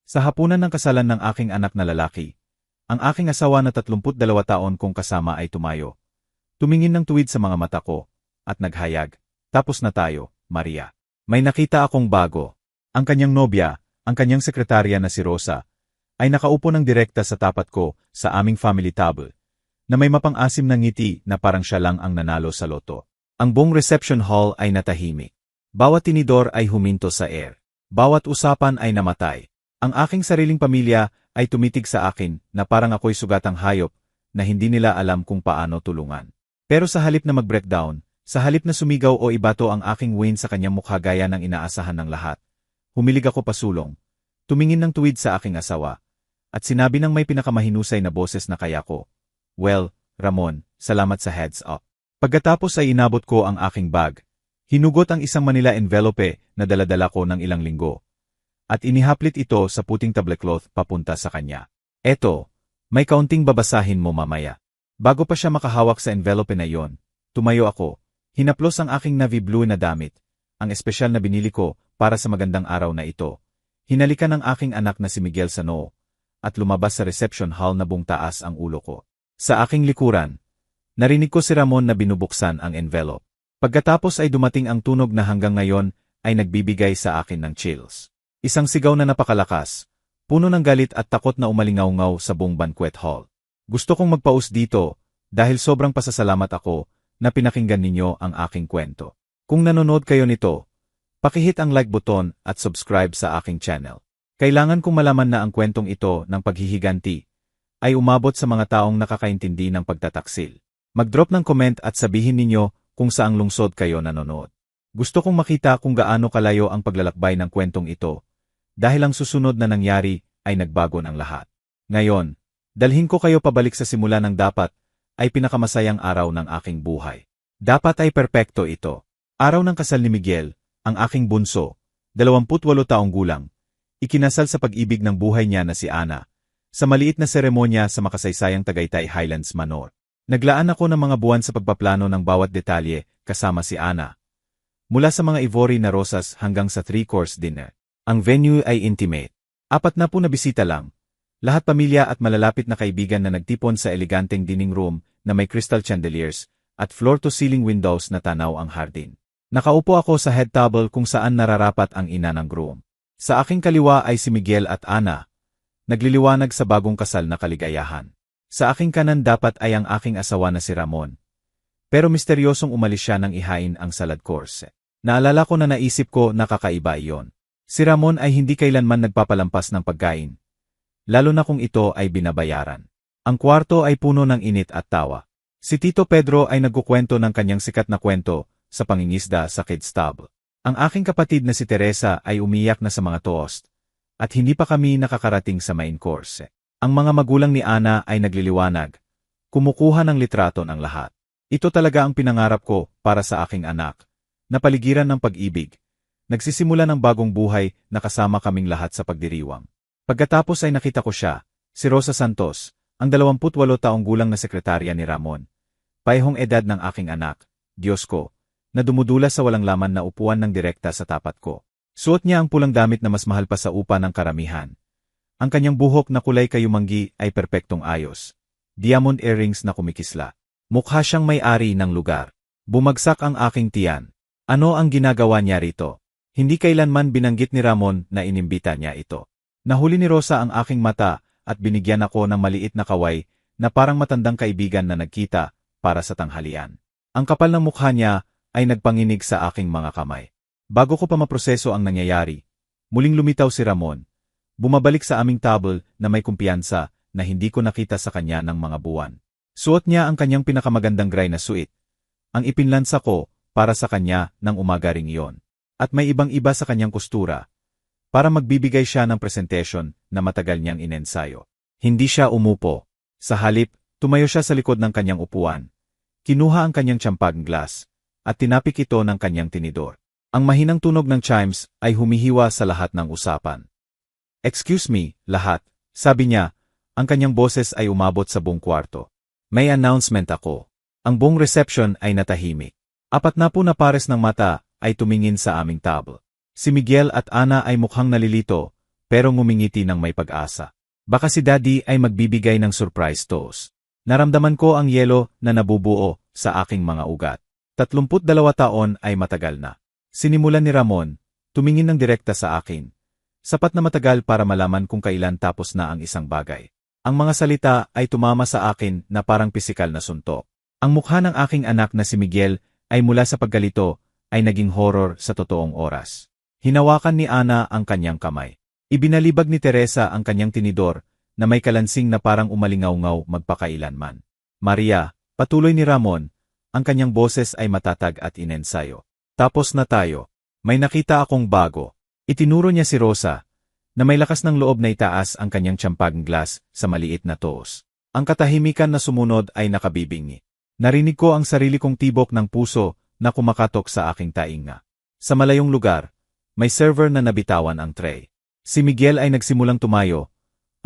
Sa hapunan ng kasalan ng aking anak na lalaki, ang aking asawa na 32 taon kong kasama ay tumayo. Tumingin ng tuwid sa mga mata ko, at naghayag, "Tapos na tayo, Maria." May nakita akong bago. Ang kanyang nobya, ang kanyang sekretarya na si Rosa, ay nakaupo ng direkta sa tapat ko sa aming family table, na may mapang-asim na ngiti na parang siya lang ang nanalo sa loto. Ang buong reception hall ay natahimik. Bawat tinidor ay huminto sa air. Bawat usapan ay namatay. Ang aking sariling pamilya ay tumitig sa akin na parang ako'y sugatang hayop na hindi nila alam kung paano tulungan. Pero sa halip na mag-breakdown, sa halip na sumigaw o ibato ang aking win sa kanyang mukha gaya ng inaasahan ng lahat, humilig ako pasulong, tumingin ng tuwid sa aking asawa, at sinabi ng may pinakamahusay na boses na kaya ko, "Well, Ramon, salamat sa heads up." Pagkatapos ay inabot ko ang aking bag. Hinugot ang isang Manila envelope na daladala ko ng ilang linggo. At inihaplit ito sa puting tablecloth papunta sa kanya. "Eto, may kaunting babasahin mo mamaya." Bago pa siya makahawak sa envelope na iyon, tumayo ako, hinaplos ang aking navy blue na damit, ang espesyal na binili ko para sa magandang araw na ito. Hinalikan ng aking anak na si Miguel sa noo, at lumabas sa reception hall na buong taas ang ulo ko. Sa aking likuran, narinig ko si Ramon na binubuksan ang envelope. Pagkatapos ay dumating ang tunog na hanggang ngayon ay nagbibigay sa akin ng chills. Isang sigaw na napakalakas, puno ng galit at takot na umalingaw-ngaw sa buong banquet hall. Gusto kong magpaus dito dahil sobrang pasasalamat ako na pinakinggan ninyo ang aking kwento. Kung nanonood kayo nito, pakihit ang like button at subscribe sa aking channel. Kailangan kong malaman na ang kwentong ito ng paghihiganti ay umabot sa mga taong nakakaintindi ng pagtataksil. Mag-drop ng comment at sabihin ninyo kung saang lungsod kayo nanonood. Gusto kong makita kung gaano kalayo ang paglalakbay ng kwentong ito, dahil ang susunod na nangyari ay nagbago ng lahat. Ngayon, dalhin ko kayo pabalik sa simula ng dapat ay pinakamasayang araw ng aking buhay. Dapat ay perpekto ito. Araw ng kasal ni Miguel, ang aking bunso, 28 taong gulang, ikinasal sa pag-ibig ng buhay niya na si Ana, sa maliit na seremonya sa makasaysayang Tagaytay Highlands Manor. Naglaan ako ng mga buwan sa pagpaplano ng bawat detalye kasama si Ana. Mula sa mga ivory na rosas hanggang sa 3-course dinner. Ang venue ay intimate. 40 na bisita lang. Lahat pamilya at malalapit na kaibigan na nagtipon sa eleganteng dining room na may crystal chandeliers at floor-to-ceiling windows na tanaw ang hardin. Nakaupo ako sa head table kung saan nararapat ang ina ng groom. Sa aking kaliwa ay si Miguel at Ana, nagliliwanag sa bagong kasal na kaligayahan. Sa aking kanan dapat ay ang aking asawa na si Ramon. Pero misteryosong umalis siya nang ihain ang salad course. Naalala ko na naisip ko na kakaiba iyon. Si Ramon ay hindi kailanman nagpapalampas ng pagkain, lalo na kung ito ay binabayaran. Ang kwarto ay puno ng init at tawa. Si Tito Pedro ay nagkukwento ng kanyang sikat na kwento sa pangingisda sa kids table. Ang aking kapatid na si Teresa ay umiyak na sa mga toast, at hindi pa kami nakakarating sa main course. Ang mga magulang ni Ana ay nagliliwanag, kumukuha ng litrato ng lahat. Ito talaga ang pinangarap ko para sa aking anak, na paligiran ng pag-ibig. Nagsisimula ng bagong buhay na kasama kaming lahat sa pagdiriwang. Pagkatapos ay nakita ko siya, si Rosa Santos, ang 28 taong gulang na sekretarya ni Ramon. Paihong edad ng aking anak, Diyos ko, na dumudula sa walang laman na upuan ng direkta sa tapat ko. Suot niya ang pulang damit na mas mahal pa sa upa ng karamihan. Ang kanyang buhok na kulay kayumanggi ay perpektong ayos. Diamond earrings na kumikisla. Mukha siyang may-ari ng lugar. Bumagsak ang aking tiyan. Ano ang ginagawa niya rito? Hindi kailanman binanggit ni Ramon na inimbita niya ito. Nahuli ni Rosa ang aking mata at binigyan ako ng maliit na kaway na parang matandang kaibigan na nagkita para sa tanghalian. Ang kapal ng mukha niya ay nagpanginig sa aking mga kamay. Bago ko pa maproseso ang nangyayari, muling lumitaw si Ramon. Bumabalik sa aming table na may kumpiyansa na hindi ko nakita sa kanya ng mga buwan. Suot niya ang kanyang pinakamagandang gray na suit. Ang ipinlansa ko para sa kanya ng umaga ring iyon. At may ibang-iba sa kanyang kustura, para magbibigay siya ng presentation na matagal niyang inensayo. Hindi siya umupo. Sa halip, tumayo siya sa likod ng kanyang upuan. Kinuha ang kanyang champagne glass, at tinapik ito ng kanyang tinidor. Ang mahinang tunog ng chimes ay humihiwa sa lahat ng usapan. "Excuse me, lahat," sabi niya, ang kanyang boses ay umabot sa buong kwarto. "May announcement ako." Ang buong reception ay natahimik. 40 na pares ng mata ay tumingin sa aming table. Si Miguel at Ana ay mukhang nalilito, pero ngumingiti ng may pag-asa. Baka si Daddy ay magbibigay ng surprise toast. Naramdaman ko ang yelo na nabubuo sa aking mga ugat. 32 taon ay matagal na. Sinimulan ni Ramon, tumingin ng direkta sa akin. Sapat na matagal para malaman kung kailan tapos na ang isang bagay. Ang mga salita ay tumama sa akin na parang pisikal na suntok. Ang mukha ng aking anak na si Miguel ay mula sa paggalito ay naging horror sa totoong oras. Hinawakan ni Ana ang kanyang kamay. Ibinalibag ni Teresa ang kanyang tinidor na may kalansing na parang umalingaw-ngaw magpakailanman. Maria, patuloy ni Ramon, ang kanyang boses ay matatag at inensayo. Tapos na tayo. May nakita akong bago. Itinuro niya si Rosa, na may lakas ng loob na itaas ang kanyang tsampaging glass sa maliit na toos. Ang katahimikan na sumunod ay nakabibingi. Narinig ko ang sarili kong tibok ng puso na kumakatok sa aking tainga. Sa malayong lugar, may server na nabitawan ang tray. Si Miguel ay nagsimulang tumayo.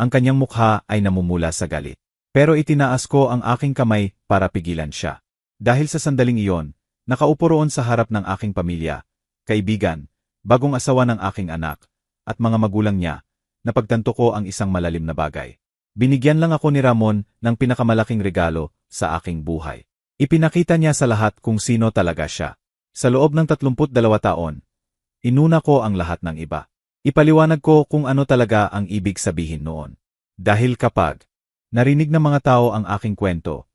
Ang kanyang mukha ay namumula sa galit. Pero itinaas ko ang aking kamay para pigilan siya. Dahil sa sandaling iyon, nakaupo roon sa harap ng aking pamilya, kaibigan, bagong asawa ng aking anak, at mga magulang niya, napagtanto ko ang isang malalim na bagay. Binigyan lang ako ni Ramon ng pinakamalaking regalo sa aking buhay. Ipinakita niya sa lahat kung sino talaga siya. Sa loob ng 32 taon, inuna ko ang lahat ng iba. Ipaliwanag ko kung ano talaga ang ibig sabihin noon. Dahil kapag narinig ng mga tao ang aking kwento,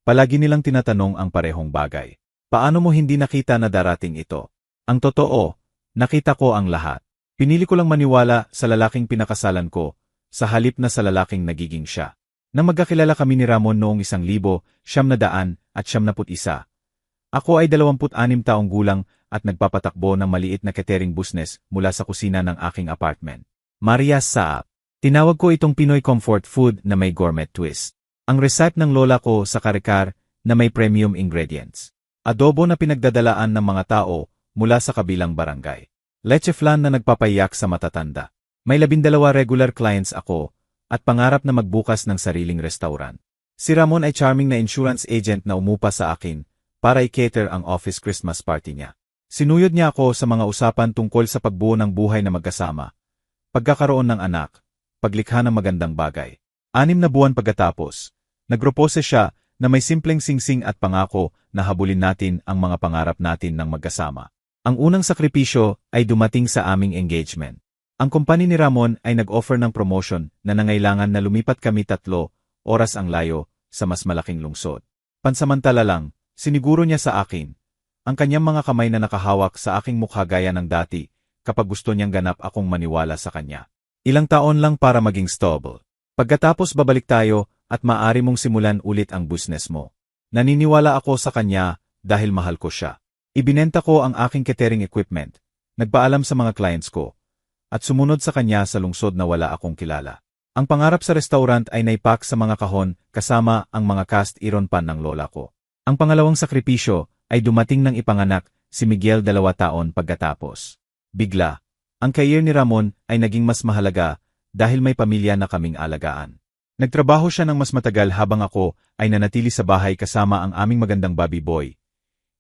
palagi nilang tinatanong ang parehong bagay. Paano mo hindi nakita na darating ito? Ang totoo, nakita ko ang lahat. Pinili ko lang maniwala sa lalaking pinakasalan ko, sa halip na sa lalaking nagiging siya. Nang magkakilala kami ni Ramon noong 1991, ako ay 26 taong gulang at nagpapatakbo ng maliit na catering business mula sa kusina ng aking apartment. Maria Saab. Tinawag ko itong Pinoy comfort food na may gourmet twist. Ang recipe ng lola ko sa kare-kare na may premium ingredients. Adobo na pinagdadalaan ng mga tao mula sa kabilang barangay. Leche flan na nagpapayak sa matatanda. May 12 regular clients ako at pangarap na magbukas ng sariling restaurant. Si Ramon ay charming na insurance agent na umupa sa akin para i-cater ang office Christmas party niya. Sinuyod niya ako sa mga usapan tungkol sa pagbuo ng buhay na magkasama, pagkakaroon ng anak, paglikha ng magandang bagay. 6 na buwan pagkatapos, nagpropose siya na may simpleng singsing at pangako na habulin natin ang mga pangarap natin ng magkasama. Ang unang sakripisyo ay dumating sa aming engagement. Ang kumpanya ni Ramon ay nag-offer ng promotion na nangailangan na lumipat kami 3 oras ang layo sa mas malaking lungsod. Pansamantala lang, siniguro niya sa akin, ang kanyang mga kamay na nakahawak sa aking mukha gaya ng dati kapag gusto niyang ganap akong maniwala sa kanya. Ilang taon lang para maging stable. Pagkatapos babalik tayo at maaari mong simulan ulit ang business mo. Naniniwala ako sa kanya dahil mahal ko siya. Ibinenta ko ang aking catering equipment, nagpaalam sa mga clients ko, at sumunod sa kanya sa lungsod na wala akong kilala. Ang pangarap sa restaurant ay naipak sa mga kahon kasama ang mga cast iron pan ng lola ko. Ang pangalawang sakripisyo ay dumating ng ipanganak si Miguel 2 taon pagkatapos. Bigla, ang career ni Ramon ay naging mas mahalaga dahil may pamilya na kaming alagaan. Nagtrabaho siya ng mas matagal habang ako ay nanatili sa bahay kasama ang aming magandang baby boy.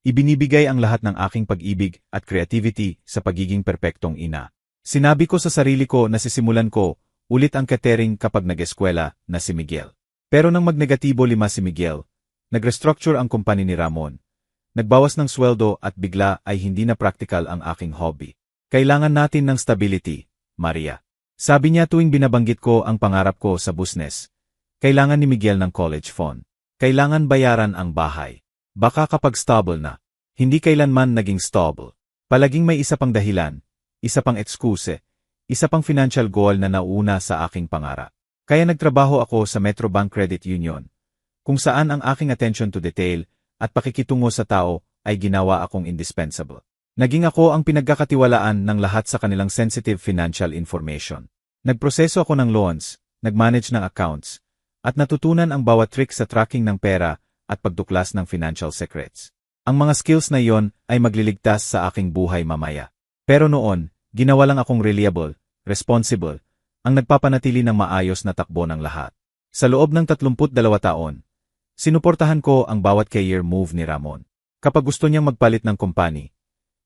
Ibinibigay ang lahat ng aking pag-ibig at creativity sa pagiging perpektong ina. Sinabi ko sa sarili ko na sisimulan ko ulit ang catering kapag nag-eskwela na si Miguel. Pero nang magnegatibo 5 si Miguel, nag-restructure ang kumpanya ni Ramon. Nagbawas ng sweldo at bigla ay hindi na practical ang aking hobby. Kailangan natin ng stability, Maria. Sabi niya tuwing binabanggit ko ang pangarap ko sa business. Kailangan ni Miguel ng college fund. Kailangan bayaran ang bahay. Baka kapag stable na, hindi kailanman naging stable. Palaging may isa pang dahilan, isa pang ekskuse, isa pang financial goal na nauna sa aking pangarap. Kaya nagtrabaho ako sa Metrobank Credit Union, kung saan ang aking attention to detail at pakikitungo sa tao ay ginawa akong indispensable. Naging ako ang pinagkakatiwalaan ng lahat sa kanilang sensitive financial information. Nagproseso ako ng loans, nagmanage ng accounts, at natutunan ang bawat trick sa tracking ng pera at pagtuklas ng financial secrets. Ang mga skills na iyon ay magliligtas sa aking buhay mamaya. Pero noon, ginawa lang akong reliable, responsible, ang nagpapanatili ng maayos na takbo ng lahat. Sa loob ng 32 taon, sinuportahan ko ang bawat career move ni Ramon. Kapag gusto niyang magpalit ng company,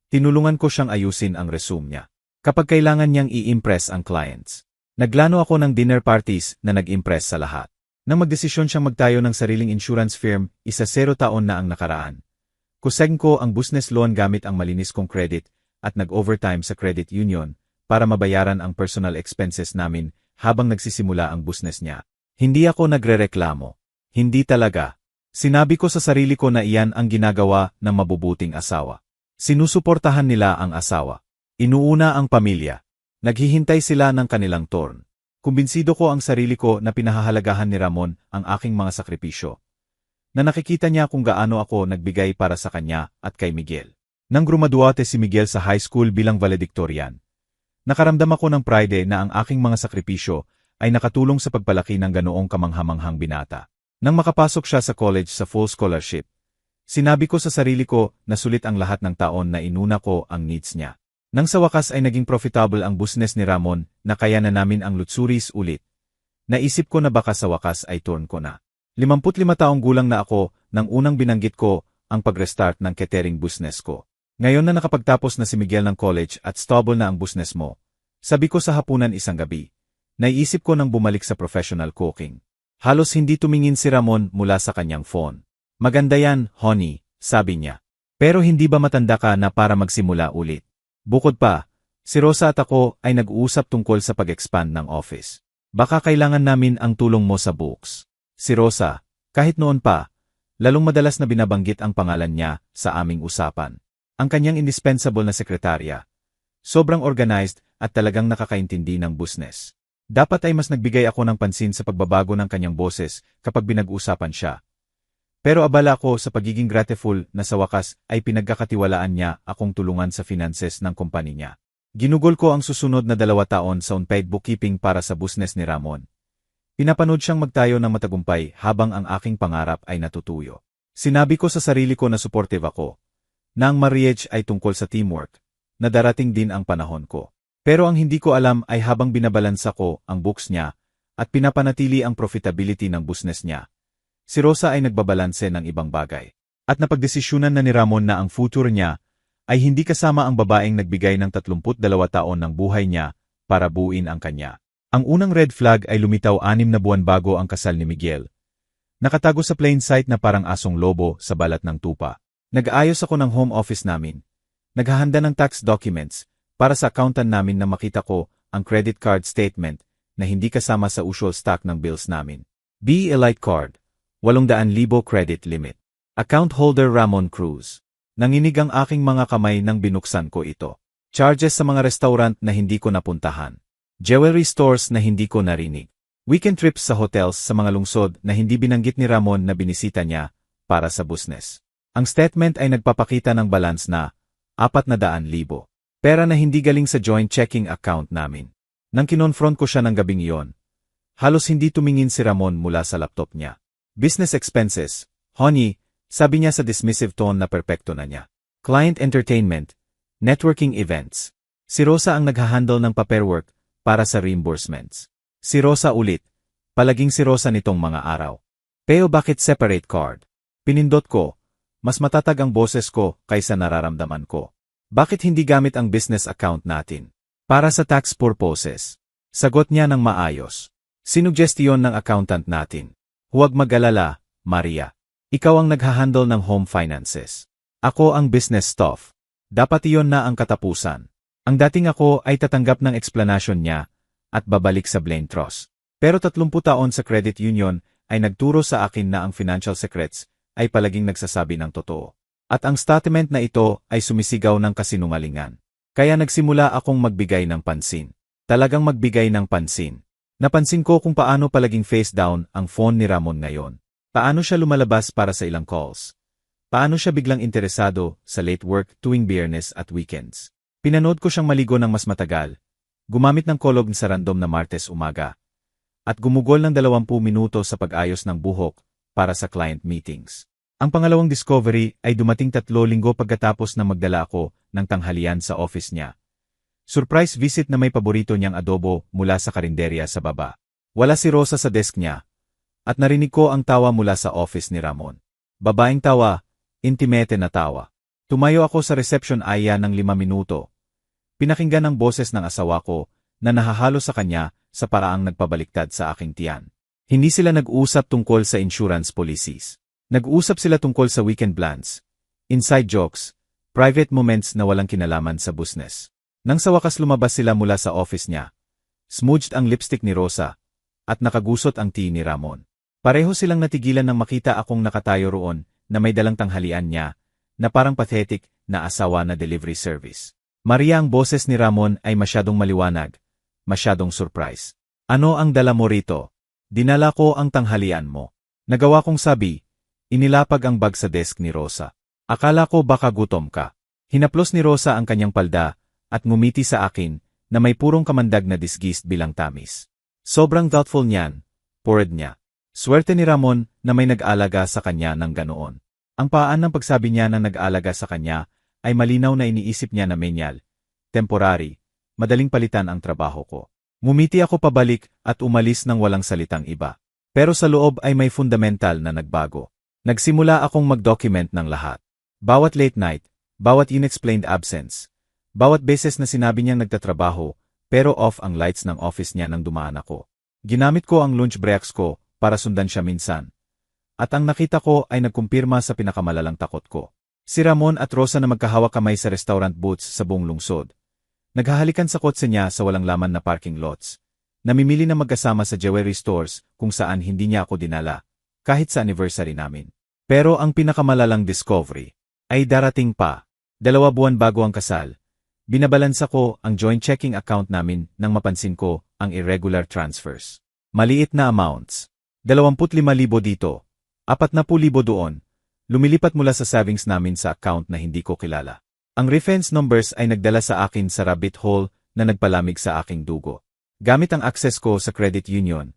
tinulungan ko siyang ayusin ang resume niya. kapag kailangan niyang i-impress ang clients. Naglano ako ng dinner parties na nag-impress sa lahat. Nang magdesisyon siyang magtayo ng sariling insurance firm, 0 taon na ang nakaraan. Kuseg ko ang business loan gamit ang malinis kong credit at nag-overtime sa credit union para mabayaran ang personal expenses namin habang nagsisimula ang business niya. Hindi ako nagrereklamo. Hindi talaga. Sinabi ko sa sarili ko na iyan ang ginagawa ng mabubuting asawa. Sinusuportahan nila ang asawa. Inuuna ang pamilya. Naghihintay sila ng kanilang turn. Kumbinsido ko ang sarili ko na pinahahalagahan ni Ramon ang aking mga sakripisyo. Na nakikita niya kung gaano ako nagbigay para sa kanya at kay Miguel. Nang grumaduate si Miguel sa high school bilang valedictorian, nakaramdam ako ng pride na ang aking mga sakripisyo ay nakatulong sa pagpalaki ng ganoong kamanghamanghang binata. Nang makapasok siya sa college sa full scholarship, sinabi ko sa sarili ko na sulit ang lahat ng taon na inuna ko ang needs niya. Nang sa wakas ay naging profitable ang business ni Ramon na kaya na namin ang lutsuris ulit. Naisip ko na baka sa wakas ay turn ko na. 55 taong gulang na ako nang unang binanggit ko ang pag-restart ng catering business ko. Ngayon na nakapagtapos na si Miguel ng college at stable na ang business mo, sabi ko sa hapunan isang gabi, naiisip ko nang bumalik sa professional cooking. Halos hindi tumingin si Ramon mula sa kanyang phone. Maganda yan, honey, sabi niya. Pero hindi ba matanda ka na para magsimula ulit? Bukod pa, si Rosa at ako ay nag-uusap tungkol sa pag-expand ng office. Baka kailangan namin ang tulong mo sa books. Si Rosa, kahit noon pa, lalong madalas na binabanggit ang pangalan niya sa aming usapan. Ang kanyang indispensable na sekretarya. Sobrang organized at talagang nakakaintindi ng business. Dapat ay mas nagbigay ako ng pansin sa pagbabago ng kanyang boses kapag binag-usapan siya. Pero abala ko sa pagiging grateful na sa wakas ay pinagkakatiwalaan niya akong tulungan sa finances ng kumpanya niya. Ginugol ko ang susunod na 2 taon sa unpaid bookkeeping para sa business ni Ramon. Pinapanood siyang magtayo ng matagumpay habang ang aking pangarap ay natutuyo. Sinabi ko sa sarili ko na supportive ako, na ang marriage ay tungkol sa teamwork, na darating din ang panahon ko. Pero ang hindi ko alam ay habang binabalansa ko ang books niya at pinapanatili ang profitability ng business niya, si Rosa ay nagbabalanse ng ibang bagay. At napagdesisyunan na ni Ramon na ang future niya ay hindi kasama ang babaeng nagbigay ng 32 taon ng buhay niya para buuin ang kanya. Ang unang red flag ay lumitaw 6 na buwan bago ang kasal ni Miguel. Nakatago sa plain sight na parang asong lobo sa balat ng tupa. Nag-aayos ako ng home office namin. Naghahanda ng tax documents para sa accountant namin na makita ko ang credit card statement na hindi kasama sa usual stock ng bills namin. Be Elite Card. 800,000 credit limit. Account holder Ramon Cruz. Nanginig ang aking mga kamay nang binuksan ko ito. Charges sa mga restaurant na hindi ko napuntahan. Jewelry stores na hindi ko narinig. Weekend trips sa hotels sa mga lungsod na hindi binanggit ni Ramon na binisita niya para sa business. Ang statement ay nagpapakita ng balance na 400,000. Pera na hindi galing sa joint checking account namin. Nang kinonfront ko siya ng gabing iyon, halos hindi tumingin si Ramon mula sa laptop niya. Business expenses, honey, sabi niya sa dismissive tone na perpekto na niya. Client entertainment, networking events. Si Rosa ang naghahandle ng paperwork para sa reimbursements. Si Rosa ulit, palaging si Rosa nitong mga araw. Pero bakit separate card? Pinindot ko, mas matatag ang boses ko kaysa nararamdaman ko. Bakit hindi gamit ang business account natin? Para sa tax purposes. Sagot niya ng maayos. Sinugestiyon ng accountant natin. Huwag mag-alala, Maria. Ikaw ang naghahandle ng home finances. Ako ang business stuff. Dapat iyon na ang katapusan. Ang dating ako ay tatanggap ng explanation niya at babalik sa Blaine Trust. Pero 30 taon sa credit union ay nagturo sa akin na ang financial secrets ay palaging nagsasabi ng totoo. At ang statement na ito ay sumisigaw ng kasinungalingan. Kaya nagsimula akong magbigay ng pansin. Talagang magbigay ng pansin. Napansin ko kung paano palaging face down ang phone ni Ramon ngayon. Paano siya lumalabas para sa ilang calls. Paano siya biglang interesado sa late work tuwing Biyernes at weekends. Pinanood ko siyang maligo ng mas matagal, gumamit ng kolog sa random na Martes umaga, at gumugol ng 20 minuto sa pag-ayos ng buhok para sa client meetings. Ang pangalawang discovery ay dumating 3 linggo pagkatapos na magdala ako ng tanghalian sa office niya. Surprise visit na may paborito niyang adobo mula sa karinderya sa baba. Wala si Rosa sa desk niya. At narinig ko ang tawa mula sa office ni Ramon. Babaeng tawa, intimate na tawa. Tumayo ako sa reception area ng 5 minuto. Pinakinggan ang boses ng asawa ko na nahahalo sa kanya sa paraang nagpabaliktad sa aking tiyan. Hindi sila nag-uusap tungkol sa insurance policies. Nag-uusap sila tungkol sa weekend plans, inside jokes, private moments na walang kinalaman sa business. Nang sa wakas lumabas sila mula sa office niya, smudged ang lipstick ni Rosa, at nakagusot ang tea ni Ramon. Pareho silang natigilan nang makita akong nakatayo roon na may dalang tanghalian niya, na parang pathetic na asawa na delivery service. Maria, ang boses ni Ramon ay masyadong maliwanag, masyadong surprise. Ano ang dala mo rito? Dinala ko ang tanghalian mo. Nagawa kong sabi, inilapag ang bag sa desk ni Rosa. Akala ko baka gutom ka. Hinaplos ni Rosa ang kanyang palda at ngumiti sa akin na may purong kamandag na disgust bilang tamis. Sobrang thoughtful niyan, poured niya. Swerte ni Ramon na may nag-alaga sa kanya ng ganoon. Ang paan ng pagsabi niya na nag-alaga sa kanya ay malinaw na iniisip niya na menial, temporary, madaling palitan ang trabaho ko. Ngumiti ako pabalik at umalis ng walang salitang iba. Pero sa loob ay may fundamental na nagbago. Nagsimula akong mag-document ng lahat. Bawat late night, bawat unexplained absence, bawat beses na sinabi niyang nagtatrabaho, pero off ang lights ng office niya nang dumaan ako. Ginamit ko ang lunch breaks ko para sundan siya minsan. At ang nakita ko ay nagkumpirma sa pinakamalalang takot ko. Si Ramon at Rosa na magkahawak kamay sa restaurant booths sa buong lungsod. Naghahalikan sa kotse niya sa walang laman na parking lots. Namimili na magkasama sa jewelry stores kung saan hindi niya ako dinala, kahit sa anniversary namin. Pero ang pinakamalalang discovery ay darating pa. 2 buwan bago ang kasal. Binabalansa ko ang joint checking account namin nang mapansin ko ang irregular transfers. Maliit na amounts. 25,000 dito, 40,000 doon. Lumilipat mula sa savings namin sa account na hindi ko kilala. Ang reference numbers ay nagdala sa akin sa rabbit hole na nagpalamig sa aking dugo. Gamit ang access ko sa credit union,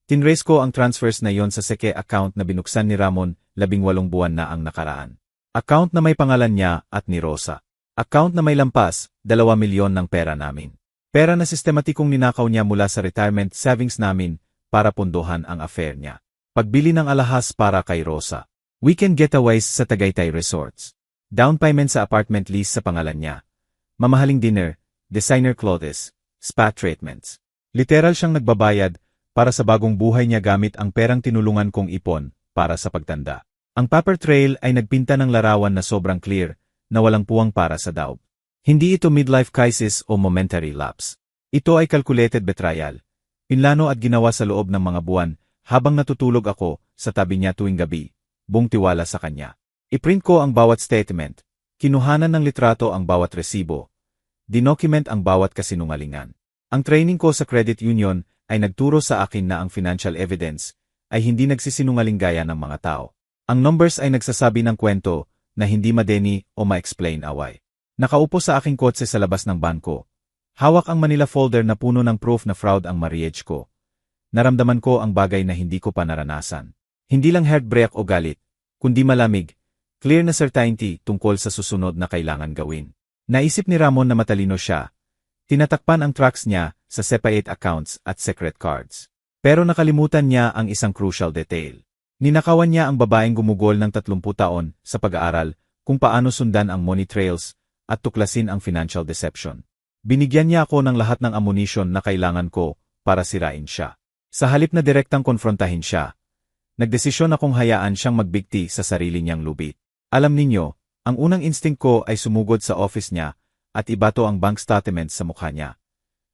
tinrace ko ang transfers na yon sa seke account na binuksan ni Ramon 18 buwan na ang nakaraan. Account na may pangalan niya at ni Rosa. Account na may lampas, 2 milyon ng pera namin. Pera na sistematikong ninakaw niya mula sa retirement savings namin para punduhan ang affair niya. Pagbili ng alahas para kay Rosa. Weekend getaways sa Tagaytay Resorts. Down payment sa apartment lease sa pangalan niya. Mamahaling dinner, designer clothes, spa treatments. Literal siyang nagbabayad para sa bagong buhay niya gamit ang perang tinulungan kong ipon para sa pagtanda. Ang paper trail ay nagpinta ng larawan na sobrang clear na walang puwang para sa daob. Hindi ito midlife crisis o momentary lapse. Ito ay calculated betrayal. Pinlano at ginawa sa loob ng mga buwan habang natutulog ako sa tabi niya tuwing gabi, buong tiwala sa kanya. I-print ko ang bawat statement, kinuhanan ng litrato ang bawat resibo, dinocument ang bawat kasinungalingan. Ang training ko sa credit union ay nagturo sa akin na ang financial evidence ay hindi nagsisinungaling gaya ng mga tao. Ang numbers ay nagsasabi ng kwento na hindi madeni o ma-explain away. Nakaupo sa aking kotse sa labas ng banko. Hawak ang Manila folder na puno ng proof na fraud ang marriage ko. Naramdaman ko ang bagay na hindi ko pa naranasan. Hindi lang heartbreak o galit, kundi malamig, clear na certainty tungkol sa susunod na kailangan gawin. Naisip ni Ramon na matalino siya. Tinatakpan ang tracks niya sa separate accounts at secret cards. Pero nakalimutan niya ang isang crucial detail. Ninakawan niya ang babaeng gumugol ng 30 taon sa pag-aaral kung paano sundan ang money trails at tuklasin ang financial deception. Binigyan niya ako ng lahat ng ammunition na kailangan ko para sirain siya. Sa halip na direktang konfrontahin siya, nagdesisyon akong hayaan siyang magbigti sa sarili niyang lubid. Alam ninyo, ang unang instinct ko ay sumugod sa office niya at ibato ang bank statements sa mukha niya.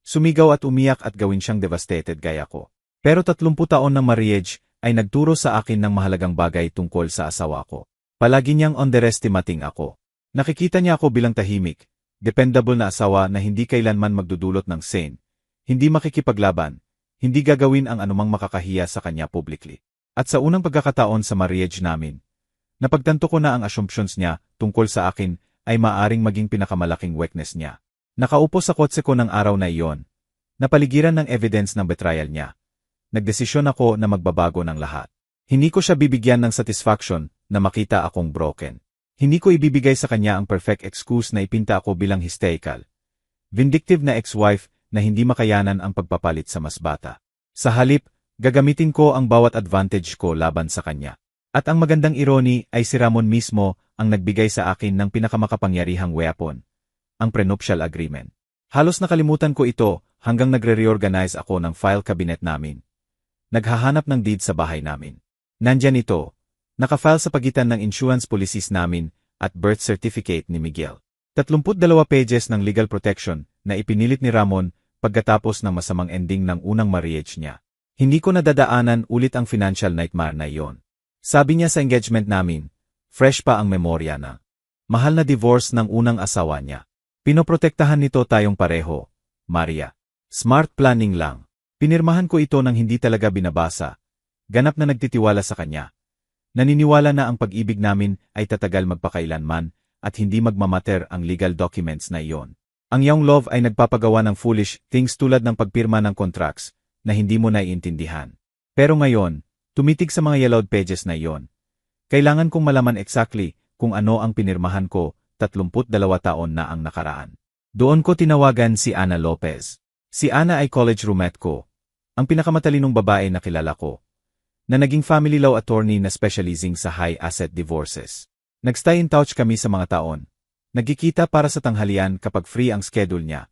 Sumigaw at umiyak at gawin siyang devastated gaya ko. Pero 30 taon ng marriage ay nagturo sa akin ng mahalagang bagay tungkol sa asawa ko. Palagi niyang underestimating ako. Nakikita niya ako bilang tahimik, dependable na asawa na hindi kailanman magdudulot ng sane, hindi makikipaglaban, hindi gagawin ang anumang makakahiya sa kanya publicly. At sa unang pagkakataon sa marriage namin, napagtanto ko na ang assumptions niya tungkol sa akin ay maaring maging pinakamalaking weakness niya. Nakaupo sa kotse ko ng araw na iyon, napaligiran ng evidence ng betrayal niya. Nagdesisyon ako na magbabago ng lahat. Hindi ko siya bibigyan ng satisfaction na makita akong broken. Hindi ko ibibigay sa kanya ang perfect excuse na ipinta ako bilang hysterical, vindictive na ex-wife na hindi makayanan ang pagpapalit sa mas bata. Sa halip, gagamitin ko ang bawat advantage ko laban sa kanya. At ang magandang irony ay si Ramon mismo ang nagbigay sa akin ng pinakamakapangyarihang weapon, ang prenuptial agreement. Halos nakalimutan ko ito hanggang nagre-reorganize ako ng file cabinet namin. Naghahanap ng deed sa bahay namin. Nandyan ito, nakafile sa pagitan ng insurance policies namin at birth certificate ni Miguel. 32 pages ng legal protection na ipinilit ni Ramon pagkatapos ng masamang ending ng unang marriage niya. Hindi ko nadadaanan ulit ang financial nightmare na iyon. Sabi niya sa engagement namin, fresh pa ang memorya na mahal na divorce ng unang asawa niya. Pinoprotektahan nito tayong pareho, Maria. Smart planning lang. Pinirmahan ko ito nang hindi talaga binabasa. Ganap na nagtitiwala sa kanya. Naniniwala na ang pag-ibig namin ay tatagal magpakailanman at hindi magmamater ang legal documents na iyon. Ang young love ay nagpapagawa ng foolish things tulad ng pagpirma ng contracts na hindi mo naiintindihan. Pero ngayon, tumitig sa mga yellowed pages na iyon. Kailangan kong malaman exactly kung ano ang pinirmahan ko, 32 taon na ang nakaraan. Doon ko tinawagan si Ana Lopez. Si Ana ay college roommate ko, ang pinakamatalinong babae na kilala ko, na naging family law attorney na specializing sa high asset divorces. Nagstay in touch kami sa mga taon. Nagkikita para sa tanghalian kapag free ang schedule niya.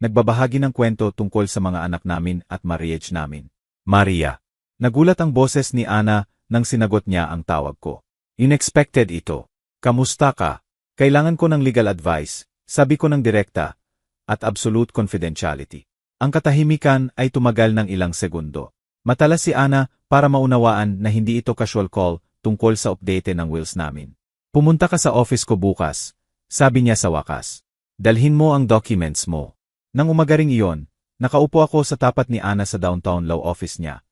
Nagbabahagi ng kwento tungkol sa mga anak namin at marriage namin. Maria. Nagulat ang boses ni Ana nang sinagot niya ang tawag ko. Unexpected ito. Kamusta ka? Kailangan ko ng legal advice, sabi ko ng direkta, at absolute confidentiality. Ang katahimikan ay tumagal ng ilang segundo. Matalas si Ana para maunawaan na hindi ito casual call tungkol sa update ng wills namin. Pumunta ka sa office ko bukas, sabi niya sa wakas. Dalhin mo ang documents mo. Nang umagaring iyon, nakaupo ako sa tapat ni Ana sa downtown law office niya.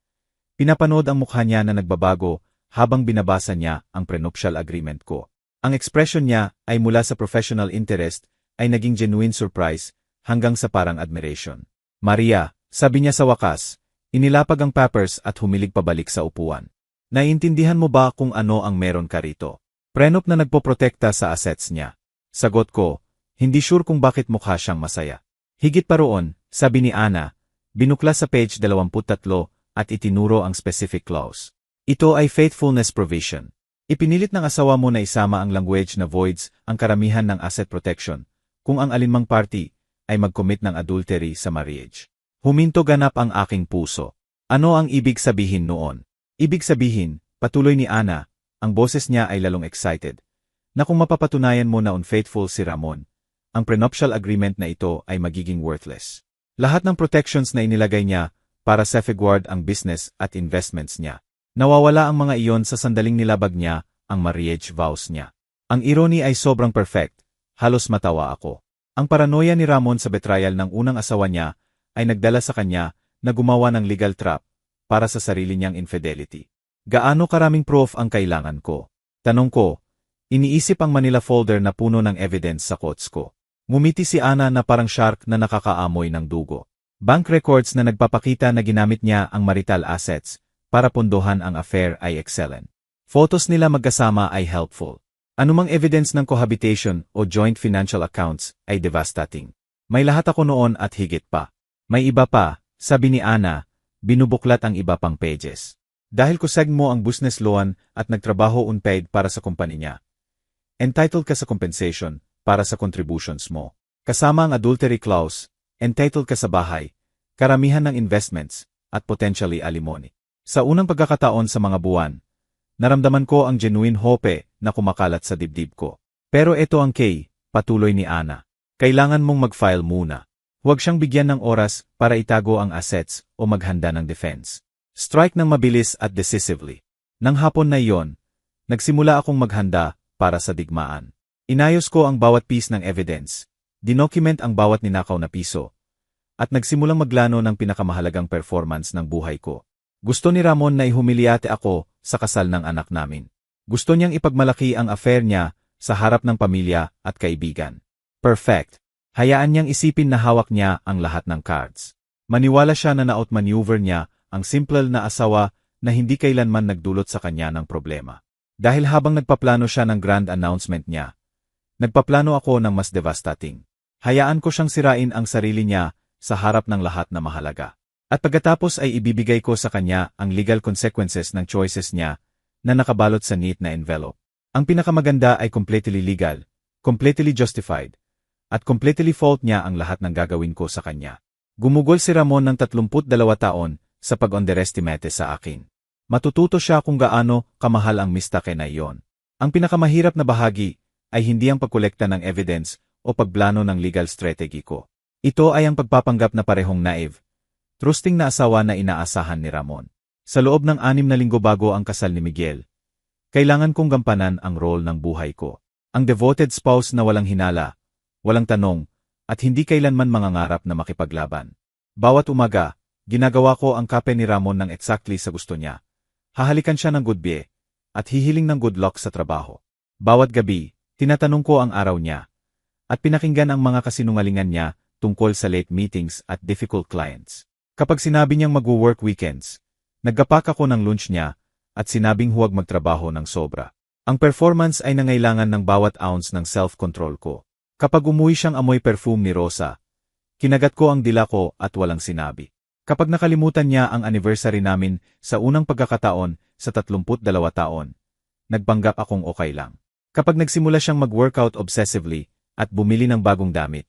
Pinapanood ang mukha niya na nagbabago habang binabasa niya ang prenuptial agreement ko. Ang expression niya ay mula sa professional interest ay naging genuine surprise hanggang sa parang admiration. Maria, sabi niya sa wakas, inilapag ang papers at humilig pabalik sa upuan. Naiintindihan mo ba kung ano ang meron ka rito? Prenup na nagpoprotekta sa assets niya. Sagot ko, hindi sure kung bakit mukha siyang masaya. Higit pa roon, sabi ni Ana, binukla sa page 23 at itinuro ang specific clause. Ito ay faithfulness provision. Ipinilit ng asawa mo na isama ang language na voids ang karamihan ng asset protection kung ang alinmang party ay mag-commit ng adultery sa marriage. Huminto ganap ang aking puso. Ano ang ibig sabihin noon? Ibig sabihin, patuloy ni Ana, ang boses niya ay lalong excited, na kung mapapatunayan mo na unfaithful si Ramon, ang prenuptial agreement na ito ay magiging worthless. Lahat ng protections na inilagay niya para safeguard ang business at investments niya. Nawawala ang mga iyon sa sandaling nilabag niya ang marriage vows niya. Ang irony ay sobrang perfect, halos matawa ako. Ang paranoia ni Ramon sa betrayal ng unang asawa niya ay nagdala sa kanya na gumawa ng legal trap para sa sarili niyang infidelity. Gaano karaming proof ang kailangan ko? Tanong ko, iniisip ang Manila folder na puno ng evidence sa quotes ko. Ngumiti si Ana na parang shark na nakakaamoy ng dugo. Bank records na nagpapakita na ginamit niya ang marital assets para pondohan ang affair ay excellent. Photos nila magkasama ay helpful. Anumang evidence ng cohabitation o joint financial accounts ay devastating. May lahat ako noon at higit pa. May iba pa, sabi ni Ana, binubuklat ang iba pang pages. Dahil kuseg mo ang business loan at nagtrabaho unpaid para sa kumpanya niya. Entitled ka sa compensation para sa contributions mo. Kasama ang adultery clause, entitled ka sa bahay, karamihan ng investments, at potentially alimony. Sa unang pagkakataon sa mga buwan, naramdaman ko ang genuine hope na kumakalat sa dibdib ko. Pero ito ang key, patuloy ni Ana. Kailangan mong mag-file muna. Huwag siyang bigyan ng oras para itago ang assets o maghanda ng defense. Strike ng mabilis at decisively. Nang hapon na iyon, nagsimula akong maghanda para sa digmaan. Inayos ko ang bawat piece ng evidence, dinocument ang bawat ninakaw na piso, at nagsimulang maglano ng pinakamahalagang performance ng buhay ko. Gusto ni Ramon na ihumiliate ako sa kasal ng anak namin. Gusto niyang ipagmalaki ang affair niya sa harap ng pamilya at kaibigan. Perfect. Hayaan niyang isipin na hawak niya ang lahat ng cards. Maniwala siya na na-outmaneuver niya ang simple na asawa na hindi kailanman nagdulot sa kanya ng problema. Dahil habang nagpaplano siya ng grand announcement niya, nagpaplano ako ng mas devastating. Hayaan ko siyang sirain ang sarili niya sa harap ng lahat na mahalaga. At pagkatapos ay ibibigay ko sa kanya ang legal consequences ng choices niya na nakabalot sa neat na envelope. Ang pinakamaganda ay completely legal, completely justified, At completely fault niya ang lahat ng gagawin ko sa kanya. Gumugol si Ramon ng 32 taon sa pag-underestimate sa akin. Matututo siya kung gaano kamahal ang mistake na iyon. Ang pinakamahirap na bahagi ay hindi ang pagkolekta ng evidence o pagplano ng legal strategy ko. Ito ay ang pagpapanggap na parehong naive, trusting na asawa na inaasahan ni Ramon. Sa loob ng 6 na linggo bago ang kasal ni Miguel, kailangan kong gampanan ang role ng buhay ko. Ang devoted spouse na walang hinala, walang tanong, at hindi kailanman mangangarap na makipaglaban. Bawat umaga, ginagawa ko ang kape ni Ramon ng exactly sa gusto niya. Hahalikan siya ng good bye, at hihiling ng good luck sa trabaho. Bawat gabi, tinatanong ko ang araw niya, at pinakinggan ang mga kasinungalingan niya tungkol sa late meetings at difficult clients. Kapag sinabi niyang mag-work weekends, naggapak ako ng lunch niya, at sinabing huwag magtrabaho ng sobra. Ang performance ay nangailangan ng bawat ounce ng self-control ko. Kapag umuwi siyang amoy perfume ni Rosa, kinagat ko ang dila ko at walang sinabi. Kapag nakalimutan niya ang anniversary namin sa unang pagkakataon sa 32 taon, nagpanggap akong okay lang. Kapag nagsimula siyang mag-workout obsessively at bumili ng bagong damit,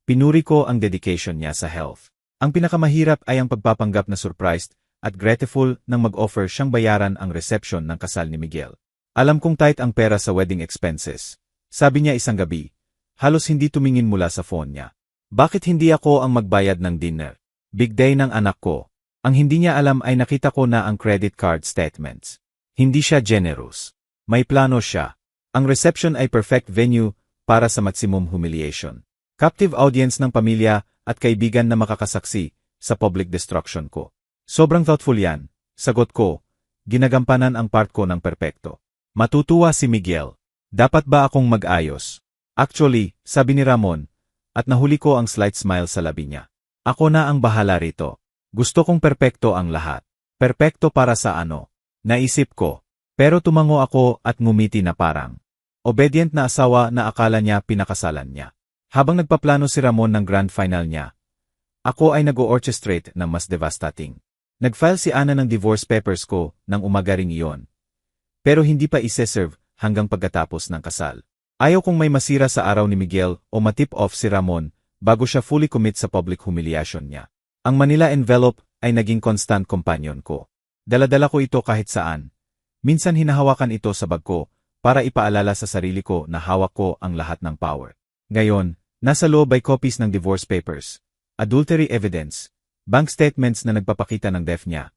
pinuri ko ang dedication niya sa health. Ang pinakamahirap ay ang pagpapanggap na surprised at grateful nang mag-offer siyang bayaran ang reception ng kasal ni Miguel. Alam kong tight ang pera sa wedding expenses. Sabi niya isang gabi, halos hindi tumingin mula sa phone niya. Bakit hindi ako ang magbayad ng dinner? Big day ng anak ko. Ang hindi niya alam ay nakita ko na ang credit card statements. Hindi siya generous. May plano siya. Ang reception ay perfect venue para sa maximum humiliation. Captive audience ng pamilya at kaibigan na makakasaksi sa public destruction ko. Sobrang thoughtful yan. Sagot ko, ginagampanan ang part ko ng perpekto. Matutuwa si Miguel. Dapat ba akong mag-ayos? Actually, sabi ni Ramon, at nahuli ko ang slight smile sa labi niya. Ako na ang bahala rito. Gusto kong perpekto ang lahat. Perpekto para sa ano? Naisip ko. Pero tumango ako at ngumiti na parang obedient na asawa na akala niya pinakasalan niya. Habang nagpaplano si Ramon ng grand final niya, ako ay nag-o-orchestrate ng mas devastating. Nag-file si Ana ng divorce papers ko ng umaga ring iyon. Pero hindi pa ise-serve hanggang pagkatapos ng kasal. Ayaw kong may masira sa araw ni Miguel o matip off si Ramon bago siya fully commit sa public humiliation niya. Ang Manila envelope ay naging constant companion ko. Daladala ko ito kahit saan. Minsan hinahawakan ito sa bag ko para ipaalala sa sarili ko na hawak ko ang lahat ng power. Ngayon, nasa loob ay copies ng divorce papers, adultery evidence, bank statements na nagpapakita ng death niya,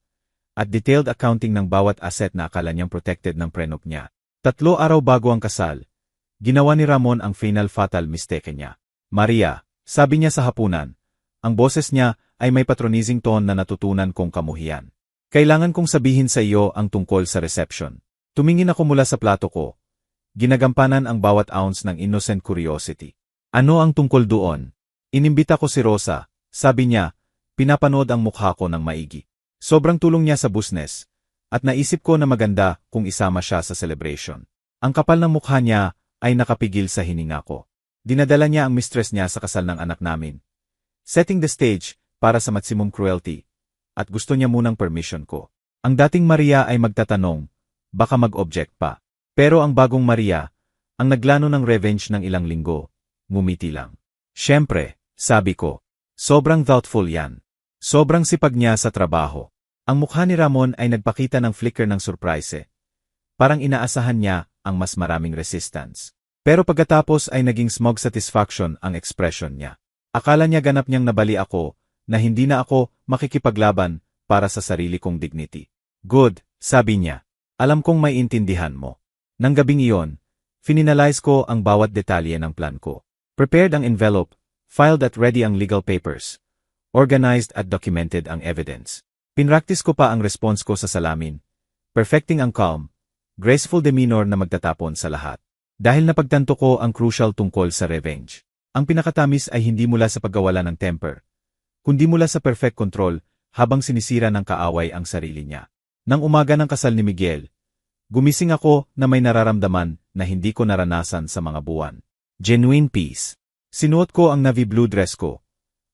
at detailed accounting ng bawat asset na akala niyang protected ng prenup niya. 3 araw bago ang kasal, ginawa ni Ramon ang final fatal mistake niya. Maria, sabi niya sa hapunan, ang boses niya ay may patronizing tone na natutunan kong kamuhian. Kailangan kong sabihin sa iyo ang tungkol sa reception. Tumingin ako mula sa plato ko. Ginagampanan ang bawat ounce ng innocent curiosity. Ano ang tungkol doon? Inimbita ko si Rosa. Sabi niya, pinapanood ang mukha ko ng maigi. Sobrang tulong niya sa business, at naisip ko na maganda kung isama siya sa celebration. Ang kapal ng mukha niya ay nakapigil sa hininga ko. Dinadala niya ang mistress niya sa kasal ng anak namin, setting the stage para sa maximum cruelty, at gusto niya munang permission ko. Ang dating Maria ay magtatanong, baka mag-object pa. Pero ang bagong Maria, ang naglano ng revenge ng ilang linggo, ngumiti lang. Siyempre, sabi ko, sobrang thoughtful yan. Sobrang sipag niya sa trabaho. Ang mukha ni Ramon ay nagpakita ng flicker ng surprise. Parang inaasahan niya ang mas maraming resistance. Pero pagkatapos ay naging smug satisfaction ang expression niya. Akala niya ganap niyang nabali ako na hindi na ako makikipaglaban para sa sarili kong dignity. Good, sabi niya. Alam kong may intindihan mo. Nang gabing iyon, finalize ko ang bawat detalye ng plan ko. Prepared ang envelope, filed at ready ang legal papers. Organized at documented ang evidence. Pinractice ko pa ang response ko sa salamin, perfecting ang calm, graceful demeanor na magtatapon sa lahat. Dahil napagtanto ko ang crucial tungkol sa revenge. Ang pinakatamis ay hindi mula sa pagkawala ng temper, kundi mula sa perfect control habang sinisira ng kaaway ang sarili niya. Nang umaga ng kasal ni Miguel, gumising ako na may nararamdaman na hindi ko naranasan sa mga buwan. Genuine peace. Sinuot ko ang navy blue dress ko,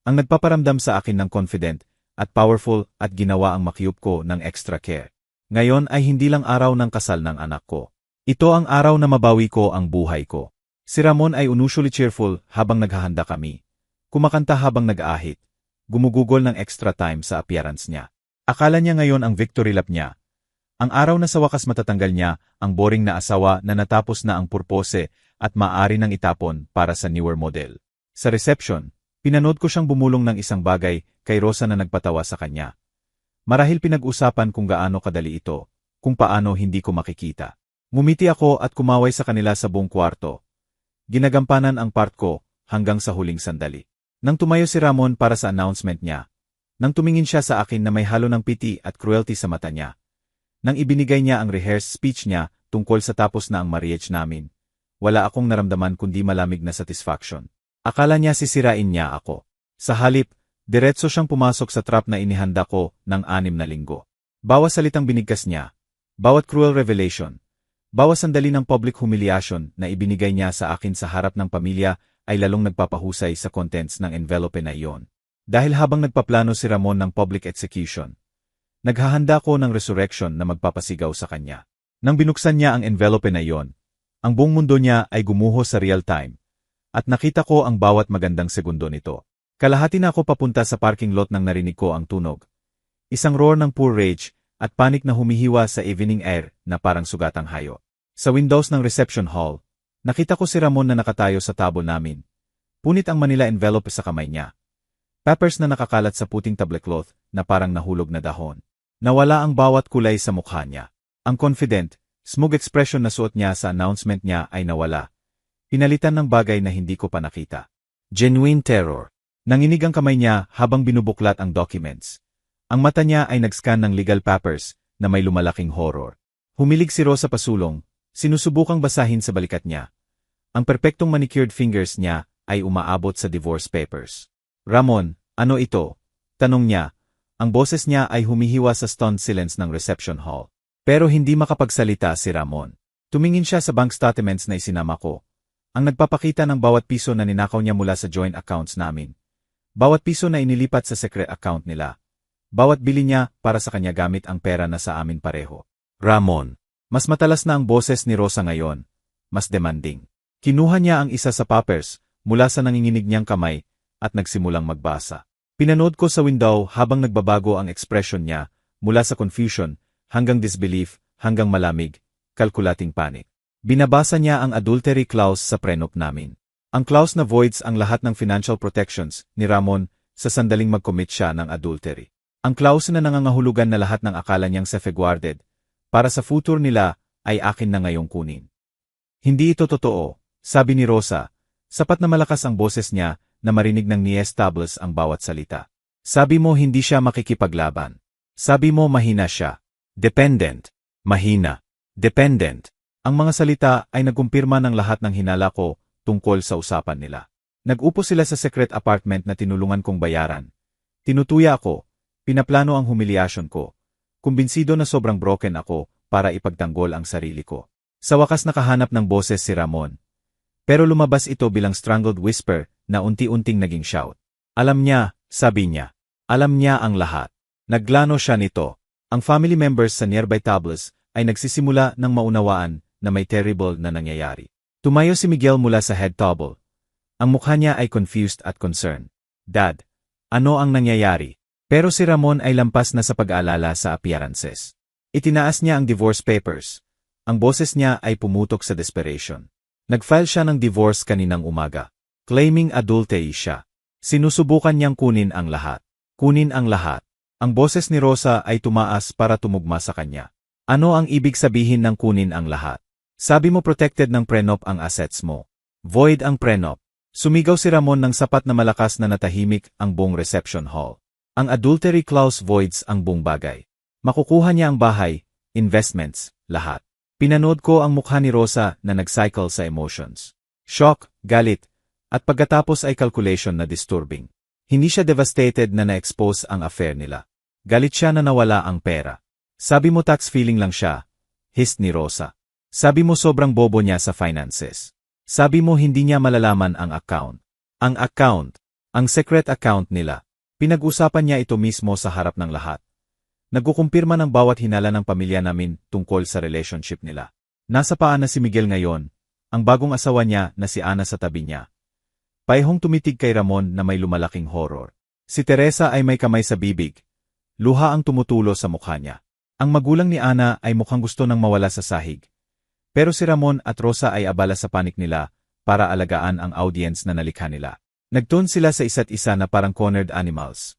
ang nagpaparamdam sa akin ng confident at powerful at ginawa ang makyup ko ng extra care. Ngayon ay hindi lang araw ng kasal ng anak ko. Ito ang araw na mabawi ko ang buhay ko. Si Ramon ay unusually cheerful habang naghahanda kami. Kumakanta habang nag-aahit. Gumugugol ng extra time sa appearance niya. Akala niya ngayon ang victory lap niya. Ang araw na sa wakas matatanggal niya ang boring na asawa na natapos na ang purpose at maaari nang itapon para sa newer model. Sa reception, pinanood ko siyang bumulong ng isang bagay kay Rosa na nagpatawa sa kanya. Marahil pinag-usapan kung gaano kadali ito, kung paano hindi ko makikita. Ngumiti ako at kumaway sa kanila sa buong kwarto. Ginagampanan ang part ko hanggang sa huling sandali. Nang tumayo si Ramon para sa announcement niya, nang tumingin siya sa akin na may halo ng pity at cruelty sa mata niya, nang ibinigay niya ang rehearsed speech niya tungkol sa tapos na ang marriage namin, wala akong naramdaman kundi malamig na satisfaction. Akala niya sisirain niya ako. Sa halip, diretso siyang pumasok sa trap na inihanda ko ng 6 na linggo. Bawat salitang binigkas niya, bawat cruel revelation, bawat sandali ng public humiliation na ibinigay niya sa akin sa harap ng pamilya ay lalong nagpapahusay sa contents ng envelope na iyon. Dahil habang nagpaplano si Ramon ng public execution, naghahanda ko ng resurrection na magpapasigaw sa kanya. Nang binuksan niya ang envelope na iyon, ang buong mundo niya ay gumuho sa real time, at nakita ko ang bawat magandang segundo nito. Kalahati na ako papunta sa parking lot nang narinig ko ang tunog. Isang roar ng pure rage at panic na humihiwa sa evening air na parang sugatang hayo. Sa windows ng reception hall, nakita ko si Ramon na nakatayo sa table namin. Punit ang Manila envelope sa kamay niya. Papers na nakakalat sa puting tablecloth na parang nahulog na dahon. Nawala ang bawat kulay sa mukha niya. Ang confident, smug expression na suot niya sa announcement niya ay nawala. Pinalitan ng bagay na hindi ko pa nakita. Genuine terror. Nanginig ang kamay niya habang binubuklat ang documents. Ang mata niya ay nag-scan ng legal papers na may lumalaking horror. Humilig si Rosa pasulong, sinusubukang basahin sa balikat niya. Ang perpektong manicured fingers niya ay umaabot sa divorce papers. Ramon, ano ito? Tanong niya. Ang boses niya ay humihiwa sa stunned silence ng reception hall. Pero hindi makapagsalita si Ramon. Tumingin siya sa bank statements na isinama ko. Ang nagpapakita ng bawat piso na ninakaw niya mula sa joint accounts namin. Bawat piso na inilipat sa secret account nila. Bawat bili niya para sa kanya gamit ang pera na sa amin pareho. Ramon. Mas matalas na ang boses ni Rosa ngayon. Mas demanding. Kinuha niya ang isa sa papers mula sa nanginginig niyang kamay at nagsimulang magbasa. Pinanood ko sa window habang nagbabago ang ekspresyon niya mula sa confusion hanggang disbelief hanggang malamig, calculating panic. Binabasa niya ang adultery clause sa prenup namin. Ang clause na voids ang lahat ng financial protections ni Ramon sa sandaling mag-commit siya ng adultery. Ang clause na nangangahulugan na lahat ng akala niyang safeguarded para sa future nila ay akin na ngayong kunin. Hindi ito totoo, sabi ni Rosa. Sapat na malakas ang boses niya na marinig ng ni-establish ang bawat salita. Sabi mo hindi siya makikipaglaban. Sabi mo mahina siya. Dependent. Mahina. Dependent. Ang mga salita ay nagkumpirma ng lahat ng hinala ko tungkol sa usapan nila. Nag-upo sila sa secret apartment na tinulungan kong bayaran. Tinutuya ako. Pinaplano ang humiliation ko. Kumbinsido na sobrang broken ako para ipagtanggol ang sarili ko. Sa wakas nakahanap ng boses si Ramon. Pero lumabas ito bilang strangled whisper na unti-unting naging shout. Alam niya, sabi niya. Alam niya ang lahat. Naglano siya nito. Ang family members sa nearby tables ay nagsisimula ng maunawaan na may terrible na nangyayari. Tumayo si Miguel mula sa head table. Ang mukha niya ay confused at concerned. Dad, ano ang nangyayari? Pero si Ramon ay lampas na sa pag-aalala sa appearances. Itinaas niya ang divorce papers. Ang boses niya ay pumutok sa desperation. Nag-file siya ng divorce kaninang umaga. Claiming adultery siya. Sinusubukan niyang kunin ang lahat. Kunin ang lahat. Ang boses ni Rosa ay tumaas para tumugma sa kanya. Ano ang ibig sabihin ng kunin ang lahat? Sabi mo protected ng prenup ang assets mo. Void ang prenup. Sumigaw si Ramon ng sapat na malakas na natahimik ang buong reception hall. Ang adultery clause voids ang buong bagay. Makukuha niya ang bahay, investments, lahat. Pinanood ko ang mukha ni Rosa na nag-cycle sa emotions. Shock, galit, at pagkatapos ay calculation na disturbing. Hindi siya devastated na na-expose ang affair nila. Galit siya na nawala ang pera. Sabi mo tax feeling lang siya, hissed ni Rosa. Sabi mo sobrang bobo niya sa finances. Sabi mo hindi niya malalaman ang account. Ang secret account nila. Pinag-usapan niya ito mismo sa harap ng lahat. Nagkukumpirma ng bawat hinala ng pamilya namin tungkol sa relationship nila. Nasa paan na si Miguel ngayon, ang bagong asawa niya na si Ana sa tabi niya. Paihong tumitig kay Ramon na may lumalaking horror. Si Teresa ay may kamay sa bibig. Luha ang tumutulo sa mukha niya. Ang magulang ni Ana ay mukhang gusto nang mawala sa sahig. Pero si Ramon at Rosa ay abala sa panik nila para alagaan ang audience na nalikha nila. Nagtun sila sa isa't isa na parang cornered animals.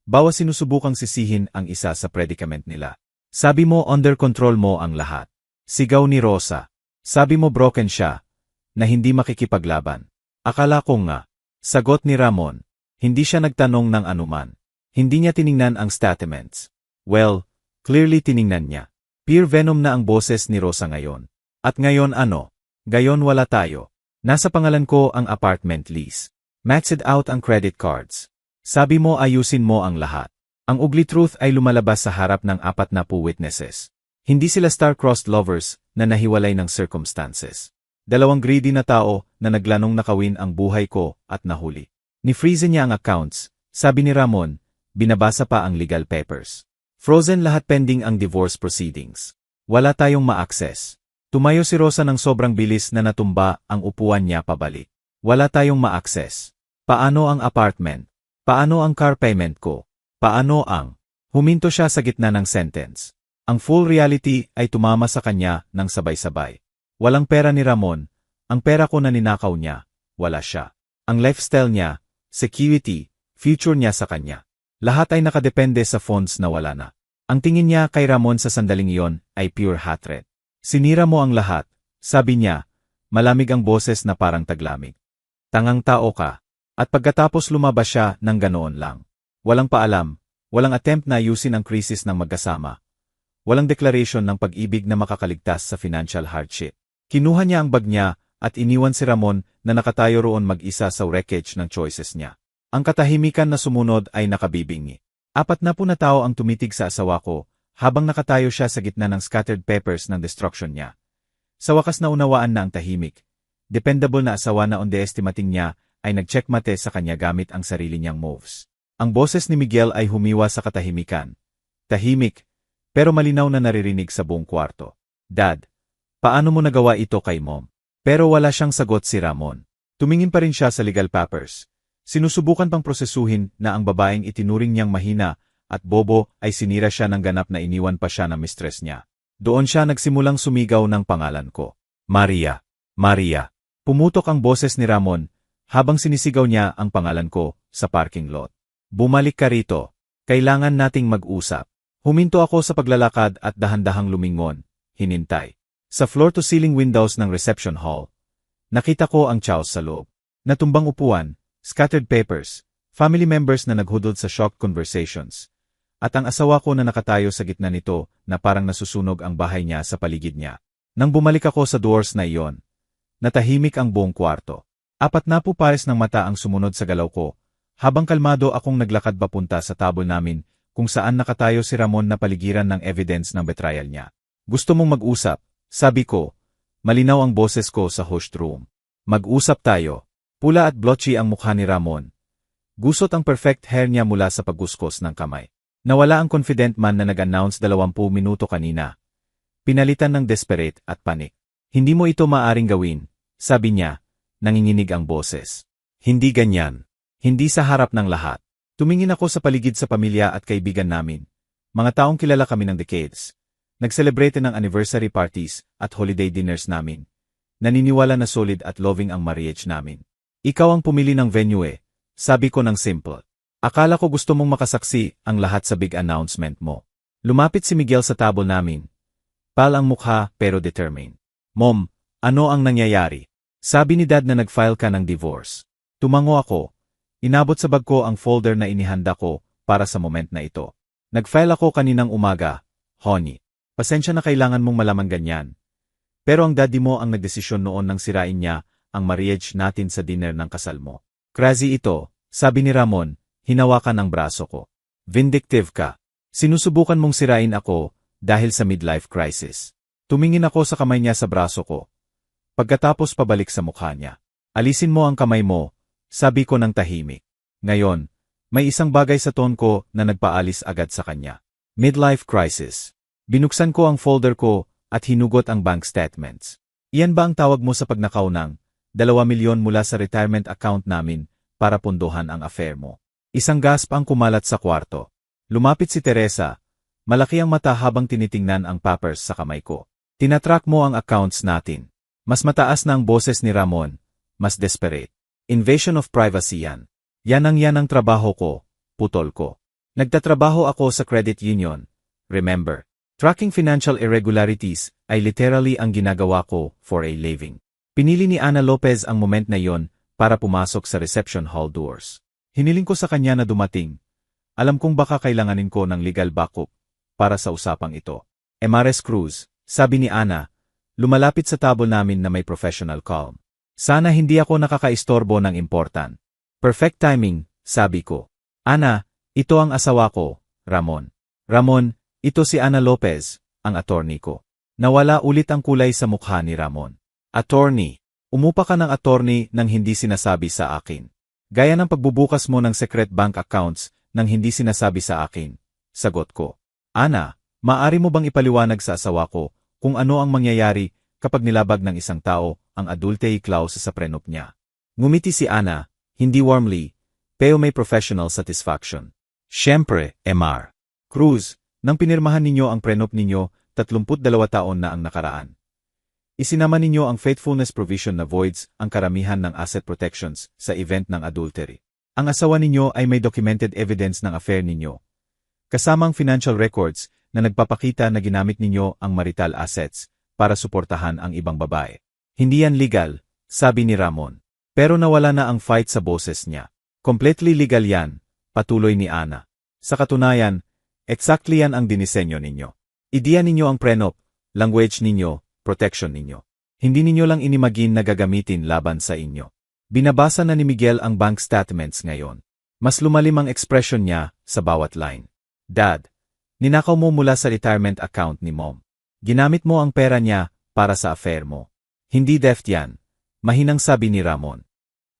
Bawas sinusubukang sisihin ang isa sa predicament nila. Sabi mo under control mo ang lahat. Sigaw ni Rosa. Sabi mo broken siya, na hindi makikipaglaban. Akala ko nga. Sagot ni Ramon. Hindi siya nagtanong ng anuman. Hindi niya tiningnan ang statements. Well, clearly tiningnan niya. Pure venom na ang boses ni Rosa ngayon. At ngayon ano? Gayon wala tayo. Nasa pangalan ko ang apartment lease. Maxed out ang credit cards. Sabi mo ayusin mo ang lahat. Ang ugly truth ay lumalabas sa harap ng 40 witnesses. Hindi sila star-crossed lovers na nahiwalay ng circumstances. Dalawang greedy na tao na naglanong nakawin ang buhay ko at nahuli. Ni-freeze niya ang accounts, sabi ni Ramon, binabasa pa ang legal papers. Frozen lahat pending ang divorce proceedings. Wala tayong ma-access. Tumayo si Rosa ng sobrang bilis na natumba ang upuan niya pabalik. Wala tayong ma-access. Paano ang apartment? Paano ang car payment ko? Paano ang? Huminto siya sa gitna ng sentence. Ang full reality ay tumama sa kanya ng sabay-sabay. Walang pera ni Ramon, ang pera ko na ninakaw niya, wala siya. Ang lifestyle niya, security, future niya sa kanya. Lahat ay nakadepende sa funds na wala na. Ang tingin niya kay Ramon sa sandaling iyon ay pure hatred. Sinira mo ang lahat, sabi niya, malamig ang boses na parang taglamig. Tangang tao ka. At pagkatapos lumabas siya ng ganoon lang. Walang paalam, walang attempt na ayusin ang krisis ng magkasama. Walang declaration ng pag-ibig na makakaligtas sa financial hardship. Kinuha niya ang bag niya at iniwan si Ramon na nakatayo roon mag-isa sa wreckage ng choices niya. Ang katahimikan na sumunod ay nakabibingi. 40 na tao ang tumitig sa asawa ko habang nakatayo siya sa gitna ng scattered papers ng destruction niya. Sa wakas na unawaan na ang tahimik. Dependable na asawa na underestimating niya ay nag-checkmate sa kanya gamit ang sarili niyang moves. Ang boses ni Miguel ay humiwa sa katahimikan. Tahimik, pero malinaw na naririnig sa buong kwarto. Dad, paano mo nagawa ito kay Mom? Pero wala siyang sagot si Ramon. Tumingin pa rin siya sa legal papers. Sinusubukan pang prosesuhin na ang babaeng itinuring niyang mahina at bobo ay sinira siya ng ganap na iniwan pa siya ng mistress niya. Doon siya nagsimulang sumigaw ng pangalan ko. Maria. Maria. Pumutok ang boses ni Ramon habang sinisigaw niya ang pangalan ko sa parking lot. Bumalik ka rito. Kailangan nating mag-usap. Huminto ako sa paglalakad at dahan-dahang lumingon. Hinintay. Sa floor-to-ceiling windows ng reception hall, nakita ko ang chaos sa loob. Natumbang upuan, scattered papers, family members na naghudod sa shocked conversations, at ang asawa ko na nakatayo sa gitna nito na parang nasusunog ang bahay niya sa paligid niya. Nang bumalik ako sa doors na iyon, natahimik ang buong kwarto. 40 pares ng mata ang sumunod sa galaw ko, habang kalmado akong naglakad papunta sa table namin kung saan nakatayo si Ramon na paligiran ng evidence ng betrayal niya. Gusto mong mag-usap? Sabi ko, malinaw ang boses ko sa host room. Mag-usap tayo. Pula at blotchy ang mukha ni Ramon. Gusot ang perfect hair niya mula sa pagguskos ng kamay. Nawala ang confident man na nag-announce 20 minuto kanina. Pinalitan ng desperate at panik. Hindi mo ito maaring gawin, sabi niya, nanginginig ang boses. Hindi ganyan. Hindi sa harap ng lahat. Tumingin ako sa paligid sa pamilya at kaibigan namin. Mga taong kilala kami ng decades. Nag-celebrate ng anniversary parties at holiday dinners namin. Naniniwala na solid at loving ang marriage namin. Ikaw ang pumili ng venue sabi ko ng simple. Akala ko gusto mong makasaksi ang lahat sa big announcement mo. Lumapit si Miguel sa table namin. Pal ang mukha pero determined. Mom, ano ang nangyayari? Sabi ni Dad na nag-file ka ng divorce. Tumango ako. Inabot sa bag ko ang folder na inihanda ko para sa moment na ito. Nag-file ako kaninang umaga, honey. Pasensya na kailangan mong malaman ganyan. Pero ang daddy mo ang nagdesisyon noon nang sirain niya ang marriage natin sa dinner ng kasal mo. Crazy ito, sabi ni Ramon, hinawakan ang braso ko. Vindictive ka. Sinusubukan mong sirain ako dahil sa midlife crisis. Tumingin ako sa kamay niya sa braso ko. Pagkatapos pabalik sa mukha niya. Alisin mo ang kamay mo, sabi ko ng tahimik. Ngayon, may isang bagay sa tone ko na nagpaalis agad sa kanya. Midlife crisis. Binuksan ko ang folder ko at hinugot ang bank statements. Iyan ba ang tawag mo sa pagnakaw ng 2 milyon mula sa retirement account namin para punduhan ang affair mo? Isang gasp ang kumalat sa kwarto. Lumapit si Teresa. Malaki ang mata habang tinitingnan ang papers sa kamay ko. Tinatrack mo ang accounts natin. Mas mataas na ang boses ni Ramon. Mas desperate. Invasion of privacy yan. Yan ang trabaho ko. Putol ko. Nagtatrabaho ako sa credit union. Remember. Tracking financial irregularities ay literally ang ginagawa ko for a living. Pinili ni Ana Lopez ang moment na yon para pumasok sa reception hall doors. Hiniling ko sa kanya na dumating. Alam kong baka kailanganin ko ng legal backup para sa usapang ito. Emares Cruz, sabi ni Ana, lumalapit sa table namin na may professional calm. Sana hindi ako nakakaistorbo ng important. Perfect timing, sabi ko. Ana, ito ang asawa ko, Ramon. Ramon, ito si Ana Lopez, ang attorney ko. Nawala ulit ang kulay sa mukha ni Ramon. Attorney, umupa ka ng attorney nang hindi sinasabi sa akin. Gaya ng pagbubukas mo ng secret bank accounts nang hindi sinasabi sa akin. Sagot ko. Ana, maaari mo bang ipaliwanag sa asawa ko kung ano ang mangyayari kapag nilabag ng isang tao ang adultery clause sa prenup niya? Ngumiti si Ana, hindi warmly, pero may professional satisfaction. Siyempre, Mr. Cruz, nang pinirmahan ninyo ang prenup ninyo, 32 taon na ang nakaraan. Isinama ninyo ang faithfulness provision na voids ang karamihan ng asset protections sa event ng adultery. Ang asawa ninyo ay may documented evidence ng affair ninyo. Kasamang financial records na nagpapakita na ginamit ninyo ang marital assets para suportahan ang ibang babae. Hindi yan legal, sabi ni Ramon. Pero nawala na ang fight sa boses niya. Completely legal yan, patuloy ni Ana. Sa katunayan, exactly yan ang dinisenyo ninyo. Ideya ninyo ang prenup, language ninyo, protection ninyo. Hindi ninyo lang inimagine na gagamitin laban sa inyo. Binabasa na ni Miguel ang bank statements ngayon. Mas lumalim ang expression niya sa bawat line. Dad, ninakaw mo mula sa retirement account ni Mom. Ginamit mo ang pera niya para sa affair mo. Hindi theft yan. Mahinang sabi ni Ramon.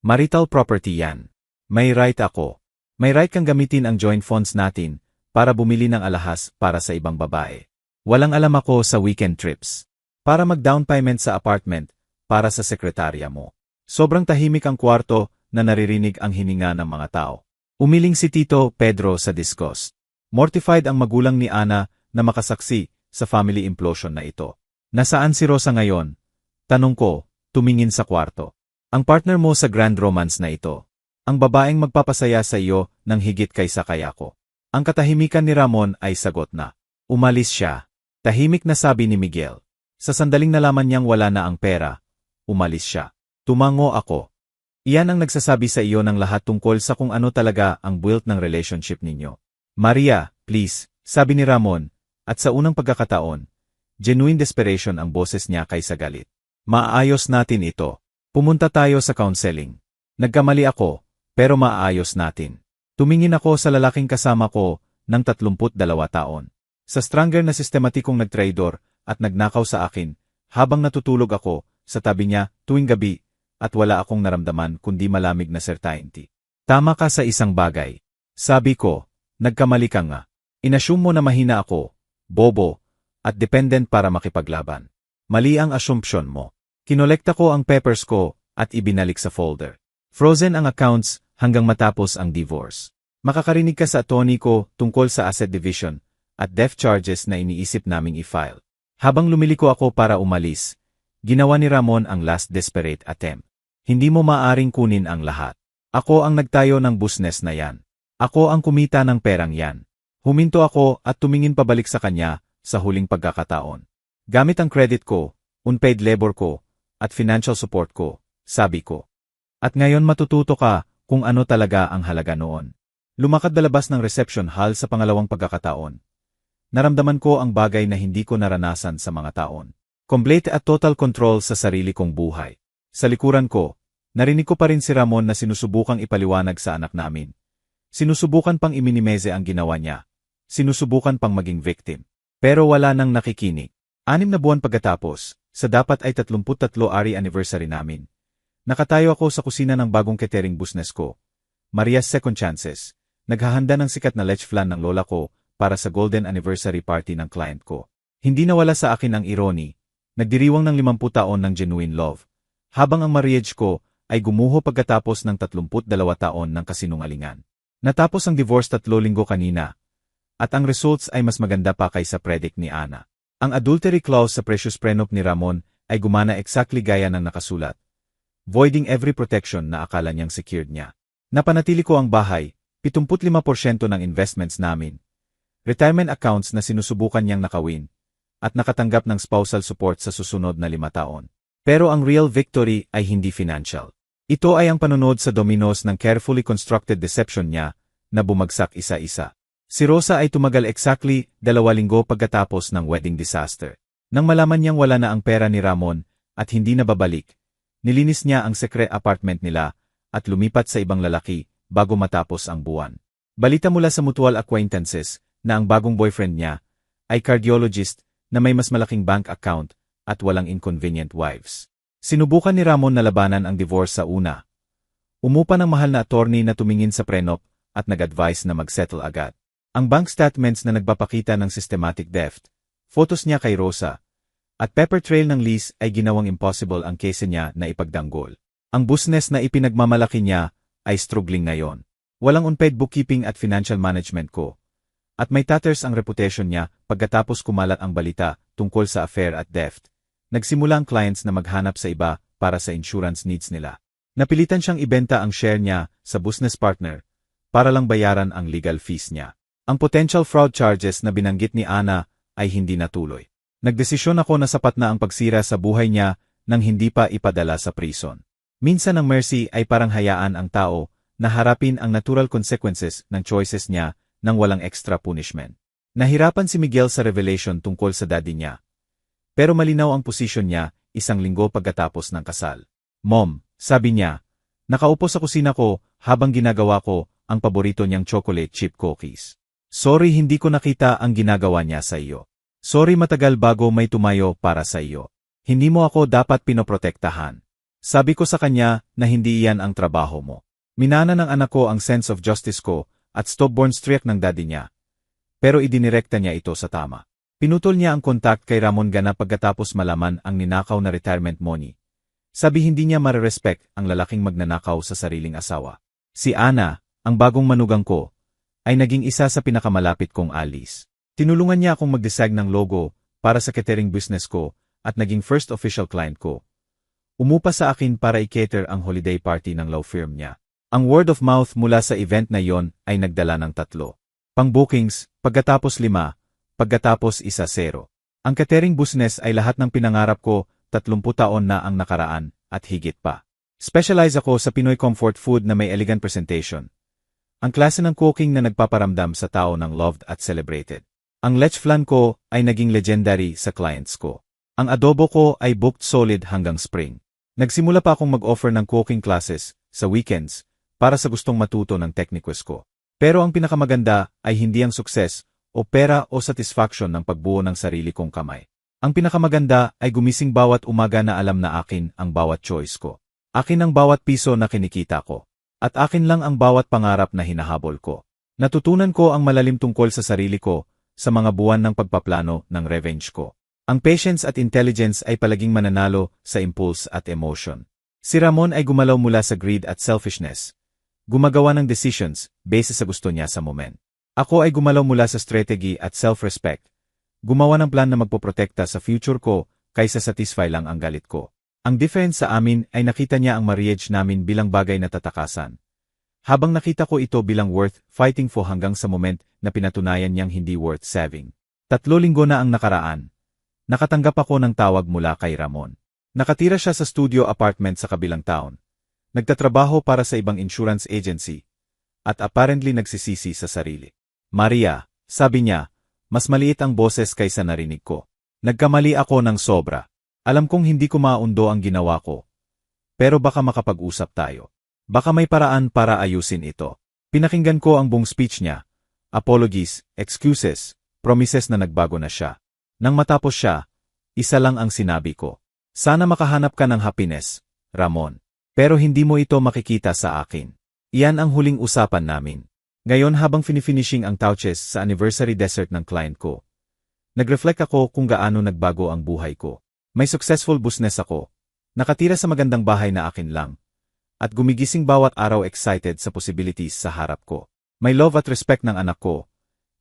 Marital property yan. May right ako. May right kang gamitin ang joint funds natin para bumili ng alahas para sa ibang babae. Walang alam ako sa weekend trips. Para mag-down payment sa apartment para sa sekretarya mo. Sobrang tahimik ang kwarto na naririnig ang hininga ng mga tao. Umiling si Tito Pedro sa disgust. Mortified ang magulang ni Ana na makasaksi sa family implosion na ito. Nasaan si Rosa ngayon? Tanong ko, tumingin sa kwarto. Ang partner mo sa grand romance na ito. Ang babaeng magpapasaya sa iyo ng higit kaysa kaya ko. Ang katahimikan ni Ramon ay sagot na. Umalis siya. Tahimik na sabi ni Miguel. Sa sandaling nalaman niyang wala na ang pera, umalis siya. Tumango ako. Iyan ang nagsasabi sa iyo ng lahat tungkol sa kung ano talaga ang built ng relationship ninyo. Maria, please, sabi ni Ramon, at sa unang pagkakataon, genuine desperation ang boses niya kaysa galit. Maayos natin ito. Pumunta tayo sa counseling. Nagkamali ako, pero maayos natin. Tumingin ako sa lalaking kasama ko ng 32 taon. Sa stranger na sistematikong nagtraidor at nagnakaw sa akin habang natutulog ako sa tabi niya tuwing gabi at wala akong naramdaman kundi malamig na certainty. Tama ka sa isang bagay. Sabi ko, nagkamali ka nga. Inassume mo na mahina ako, bobo, at dependent para makipaglaban. Mali ang assumption mo. Kinolekta ko ang papers ko at ibinalik sa folder. Frozen ang accounts hanggang matapos ang divorce. Makakarinig ka sa attorney ko tungkol sa asset division at death charges na iniisip naming i-file. Habang lumiliko ako para umalis, ginawa ni Ramon ang last desperate attempt. Hindi mo maaring kunin ang lahat. Ako ang nagtayo ng business na yan. Ako ang kumita ng perang yan. Huminto ako at tumingin pabalik sa kanya sa huling pagkakataon. Gamit ang credit ko, unpaid labor ko, at financial support ko, sabi ko. At ngayon matututo ka kung ano talaga ang halaga noon. Lumakad dalabas ng reception hall sa pangalawang pagkakataon. Naramdaman ko ang bagay na hindi ko naranasan sa mga taon. Complete at total control sa sarili kong buhay. Sa likuran ko, narinig ko pa rin si Ramon na sinusubukang ipaliwanag sa anak namin. Sinusubukan pang iminimeze ang ginawa niya. Sinusubukan pang maging victim. Pero wala nang nakikinig. 6 na buwan pagkatapos, sa dapat ay 33 anniversary namin. Nakatayo ako sa kusina ng bagong catering business ko. Maria's Second Chances. Naghahanda ng sikat na lech flan ng lola ko para sa golden anniversary party ng client ko. Hindi nawala sa akin ang irony. nagdiriwang ng 50 taon ng genuine love, habang ang marriage ko ay gumuho pagkatapos ng 32 taon ng kasinungalingan. Natapos ang divorce 3 linggo kanina, at ang results ay mas maganda pa kaysa predict ni Ana. Ang adultery clause sa precious prenup ni Ramon ay gumana exactly gaya ng nakasulat, voiding every protection na akala niyang secured niya. Napanatili ko ang bahay, 75% ng investments namin, retirement accounts na sinusubukan niyang nakawin, at nakatanggap ng spousal support sa susunod na 5 taon. Pero ang real victory ay hindi financial. Ito ay ang panunod sa dominos ng carefully constructed deception niya na bumagsak isa-isa. Si Rosa ay tumagal exactly 2 linggo pagkatapos ng wedding disaster. Nang malaman niyang wala na ang pera ni Ramon at hindi na babalik, nilinis niya ang secret apartment nila at lumipat sa ibang lalaki bago matapos ang buwan. Balita mula sa mutual acquaintances na ang bagong boyfriend niya ay cardiologist na may mas malaking bank account at walang inconvenient wives. Sinubukan ni Ramon na labanan ang divorce sa una. Umupa ng mahal na attorney na tumingin sa prenup at nag-advise na mag-settle agad. Ang bank statements na nagpapakita ng systematic theft, photos niya kay Rosa, at paper trail ng lease ay ginawang impossible ang case niya na ipagdanggol. Ang business na ipinagmamalaki niya ay struggling ngayon. Walang unpaid bookkeeping at financial management ko. At may tatters ang reputation niya pagkatapos kumalat ang balita tungkol sa affair at theft. Nagsimula ang clients na maghanap sa iba para sa insurance needs nila. Napilitan siyang ibenta ang share niya sa business partner para lang bayaran ang legal fees niya. Ang potential fraud charges na binanggit ni Ana ay hindi natuloy. Nagdesisyon ako na sapat na ang pagsira sa buhay niya nang hindi pa ipadala sa prison. Minsan ang mercy ay parang hayaan ang tao na harapin ang natural consequences ng choices niya nang walang extra punishment. Nahirapan si Miguel sa revelation tungkol sa daddy niya. Pero malinaw ang posisyon niya 1 linggo pagkatapos ng kasal. Mom, sabi niya, nakaupo sa kusina ko habang ginagawa ko ang paborito niyang chocolate chip cookies. Sorry hindi ko nakita ang ginagawa niya sa iyo. Sorry matagal bago may tumayo para sa iyo. Hindi mo ako dapat pinoprotektahan. Sabi ko sa kanya na hindi iyan ang trabaho mo. Minana ng anak ko ang sense of justice ko at stubborn streak ng daddy niya. Pero idinirekta niya ito sa tama. Pinutol niya ang kontak kay Ramon Gana pagkatapos malaman ang ninakaw na retirement money. Sabi hindi niya marerespect ang lalaking magnanakaw sa sariling asawa. Si Ana, ang bagong manugang ko, ay naging isa sa pinakamalapit kong alis. Tinulungan niya akong mag-design ng logo para sa catering business ko at naging first official client ko. Umupa sa akin para i-cater ang holiday party ng law firm niya. Ang word of mouth mula sa event na yon ay nagdala ng 3 pang-bookings, pagkatapos 5, pagkatapos 1-0. Ang catering business ay lahat ng pinangarap ko, 30 taon na ang nakaraan, at higit pa. Specialize ako sa Pinoy comfort food na may elegant presentation. Ang klase ng cooking na nagpaparamdam sa tao ng loved at celebrated. Ang lech flan ko ay naging legendary sa clients ko. Ang adobo ko ay booked solid hanggang spring. Nagsimula pa akong mag-offer ng cooking classes sa weekends para sa gustong matuto ng techniques ko. Pero ang pinakamaganda ay hindi ang success o pera o satisfaction ng pagbuo ng sarili kong kamay. Ang pinakamaganda ay gumising bawat umaga na alam na akin ang bawat choice ko. Akin ang bawat piso na kinikita ko. At akin lang ang bawat pangarap na hinahabol ko. Natutunan ko ang malalim tungkol sa sarili ko sa mga buwan ng pagpaplano ng revenge ko. Ang patience at intelligence ay palaging mananalo sa impulse at emotion. Si Ramon ay gumalaw mula sa greed at selfishness. Gumagawa ng decisions base sa gusto niya sa moment. Ako ay gumalaw mula sa strategy at self-respect. Gumawa ng plan na magpoprotekta sa future ko kaysa satisfy lang ang galit ko. Ang difference sa amin ay nakita niya ang marriage namin bilang bagay na tatakasan. Habang nakita ko ito bilang worth fighting for hanggang sa moment na pinatunayan niyang hindi worth saving. 3 linggo na ang nakaraan. Nakatanggap ako ng tawag mula kay Ramon. Nakatira siya sa studio apartment sa kabilang town. Nagtatrabaho para sa ibang insurance agency. At apparently nagsisisi sa sarili. Maria, sabi niya, mas maliit ang boses kaysa narinig ko. Nagkamali ako ng sobra. Alam kong hindi ko maundo ang ginawa ko. Pero baka makapag-usap tayo. Baka may paraan para ayusin ito. Pinakinggan ko ang buong speech niya. Apologies, excuses, promises na nagbago na siya. Nang matapos siya, isa lang ang sinabi ko. Sana makahanap ka ng happiness, Ramon. Pero hindi mo ito makikita sa akin. Iyan ang huling usapan namin. Ngayon habang finifinishing ang touches sa anniversary dessert ng client ko, nag-reflect ako kung gaano nagbago ang buhay ko. May successful business ako. Nakatira sa magandang bahay na akin lang. At gumigising bawat araw excited sa possibilities sa harap ko. May love at respect ng anak ko.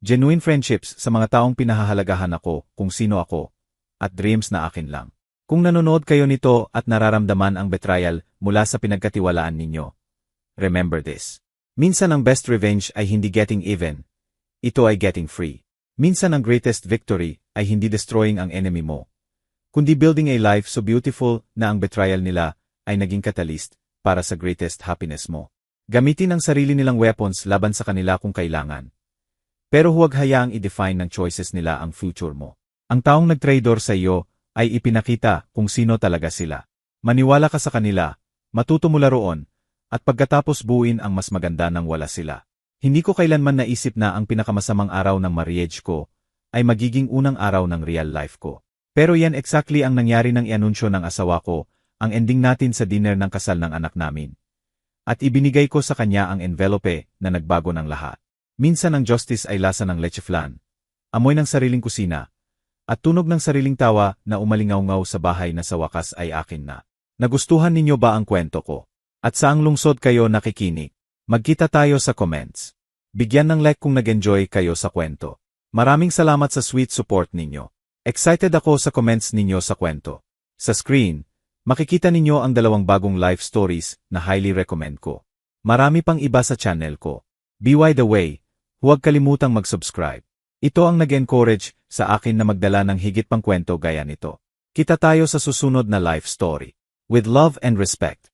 Genuine friendships sa mga taong pinahahalagahan ako kung sino ako. At dreams na akin lang. Kung nanonood kayo nito at nararamdaman ang betrayal mula sa pinagkatiwalaan ninyo, remember this. Minsan ang best revenge ay hindi getting even. Ito ay getting free. Minsan ang greatest victory ay hindi destroying ang enemy mo, kundi building a life so beautiful na ang betrayal nila ay naging catalyst para sa greatest happiness mo. Gamitin ang sarili nilang weapons laban sa kanila kung kailangan. Pero huwag hayaang i-define ng choices nila ang future mo. Ang taong nag-traitor sa iyo ay ipinakita kung sino talaga sila. Maniwala ka sa kanila, matuto mula roon, at pagkatapos buuin ang mas maganda nang wala sila. Hindi ko kailanman naisip na ang pinakamasamang araw ng marriage ko ay magiging unang araw ng real life ko. Pero yan exactly ang nangyari nang ianunsyo ng asawa ko, ang ending natin sa dinner ng kasal ng anak namin. At ibinigay ko sa kanya ang envelope na nagbago ng lahat. Minsan ang justice ay lasa ng leche flan, amoy ng sariling kusina, at tunog ng sariling tawa na umalingaw-ngaw sa bahay na sa wakas ay akin na. Nagustuhan ninyo ba ang kwento ko? At saang lungsod kayo nakikinig? Magkita tayo sa comments. Bigyan ng like kung nag-enjoy kayo sa kwento. Maraming salamat sa sweet support ninyo. Excited ako sa comments ninyo sa kwento. Sa screen, makikita ninyo ang 2 bagong life stories na highly recommend ko. Marami pang iba sa channel ko. By the way, huwag kalimutang mag-subscribe. Ito ang nag-encourage sa akin na magdala ng higit pang kwento gaya nito. Kita tayo sa susunod na life story. With love and respect.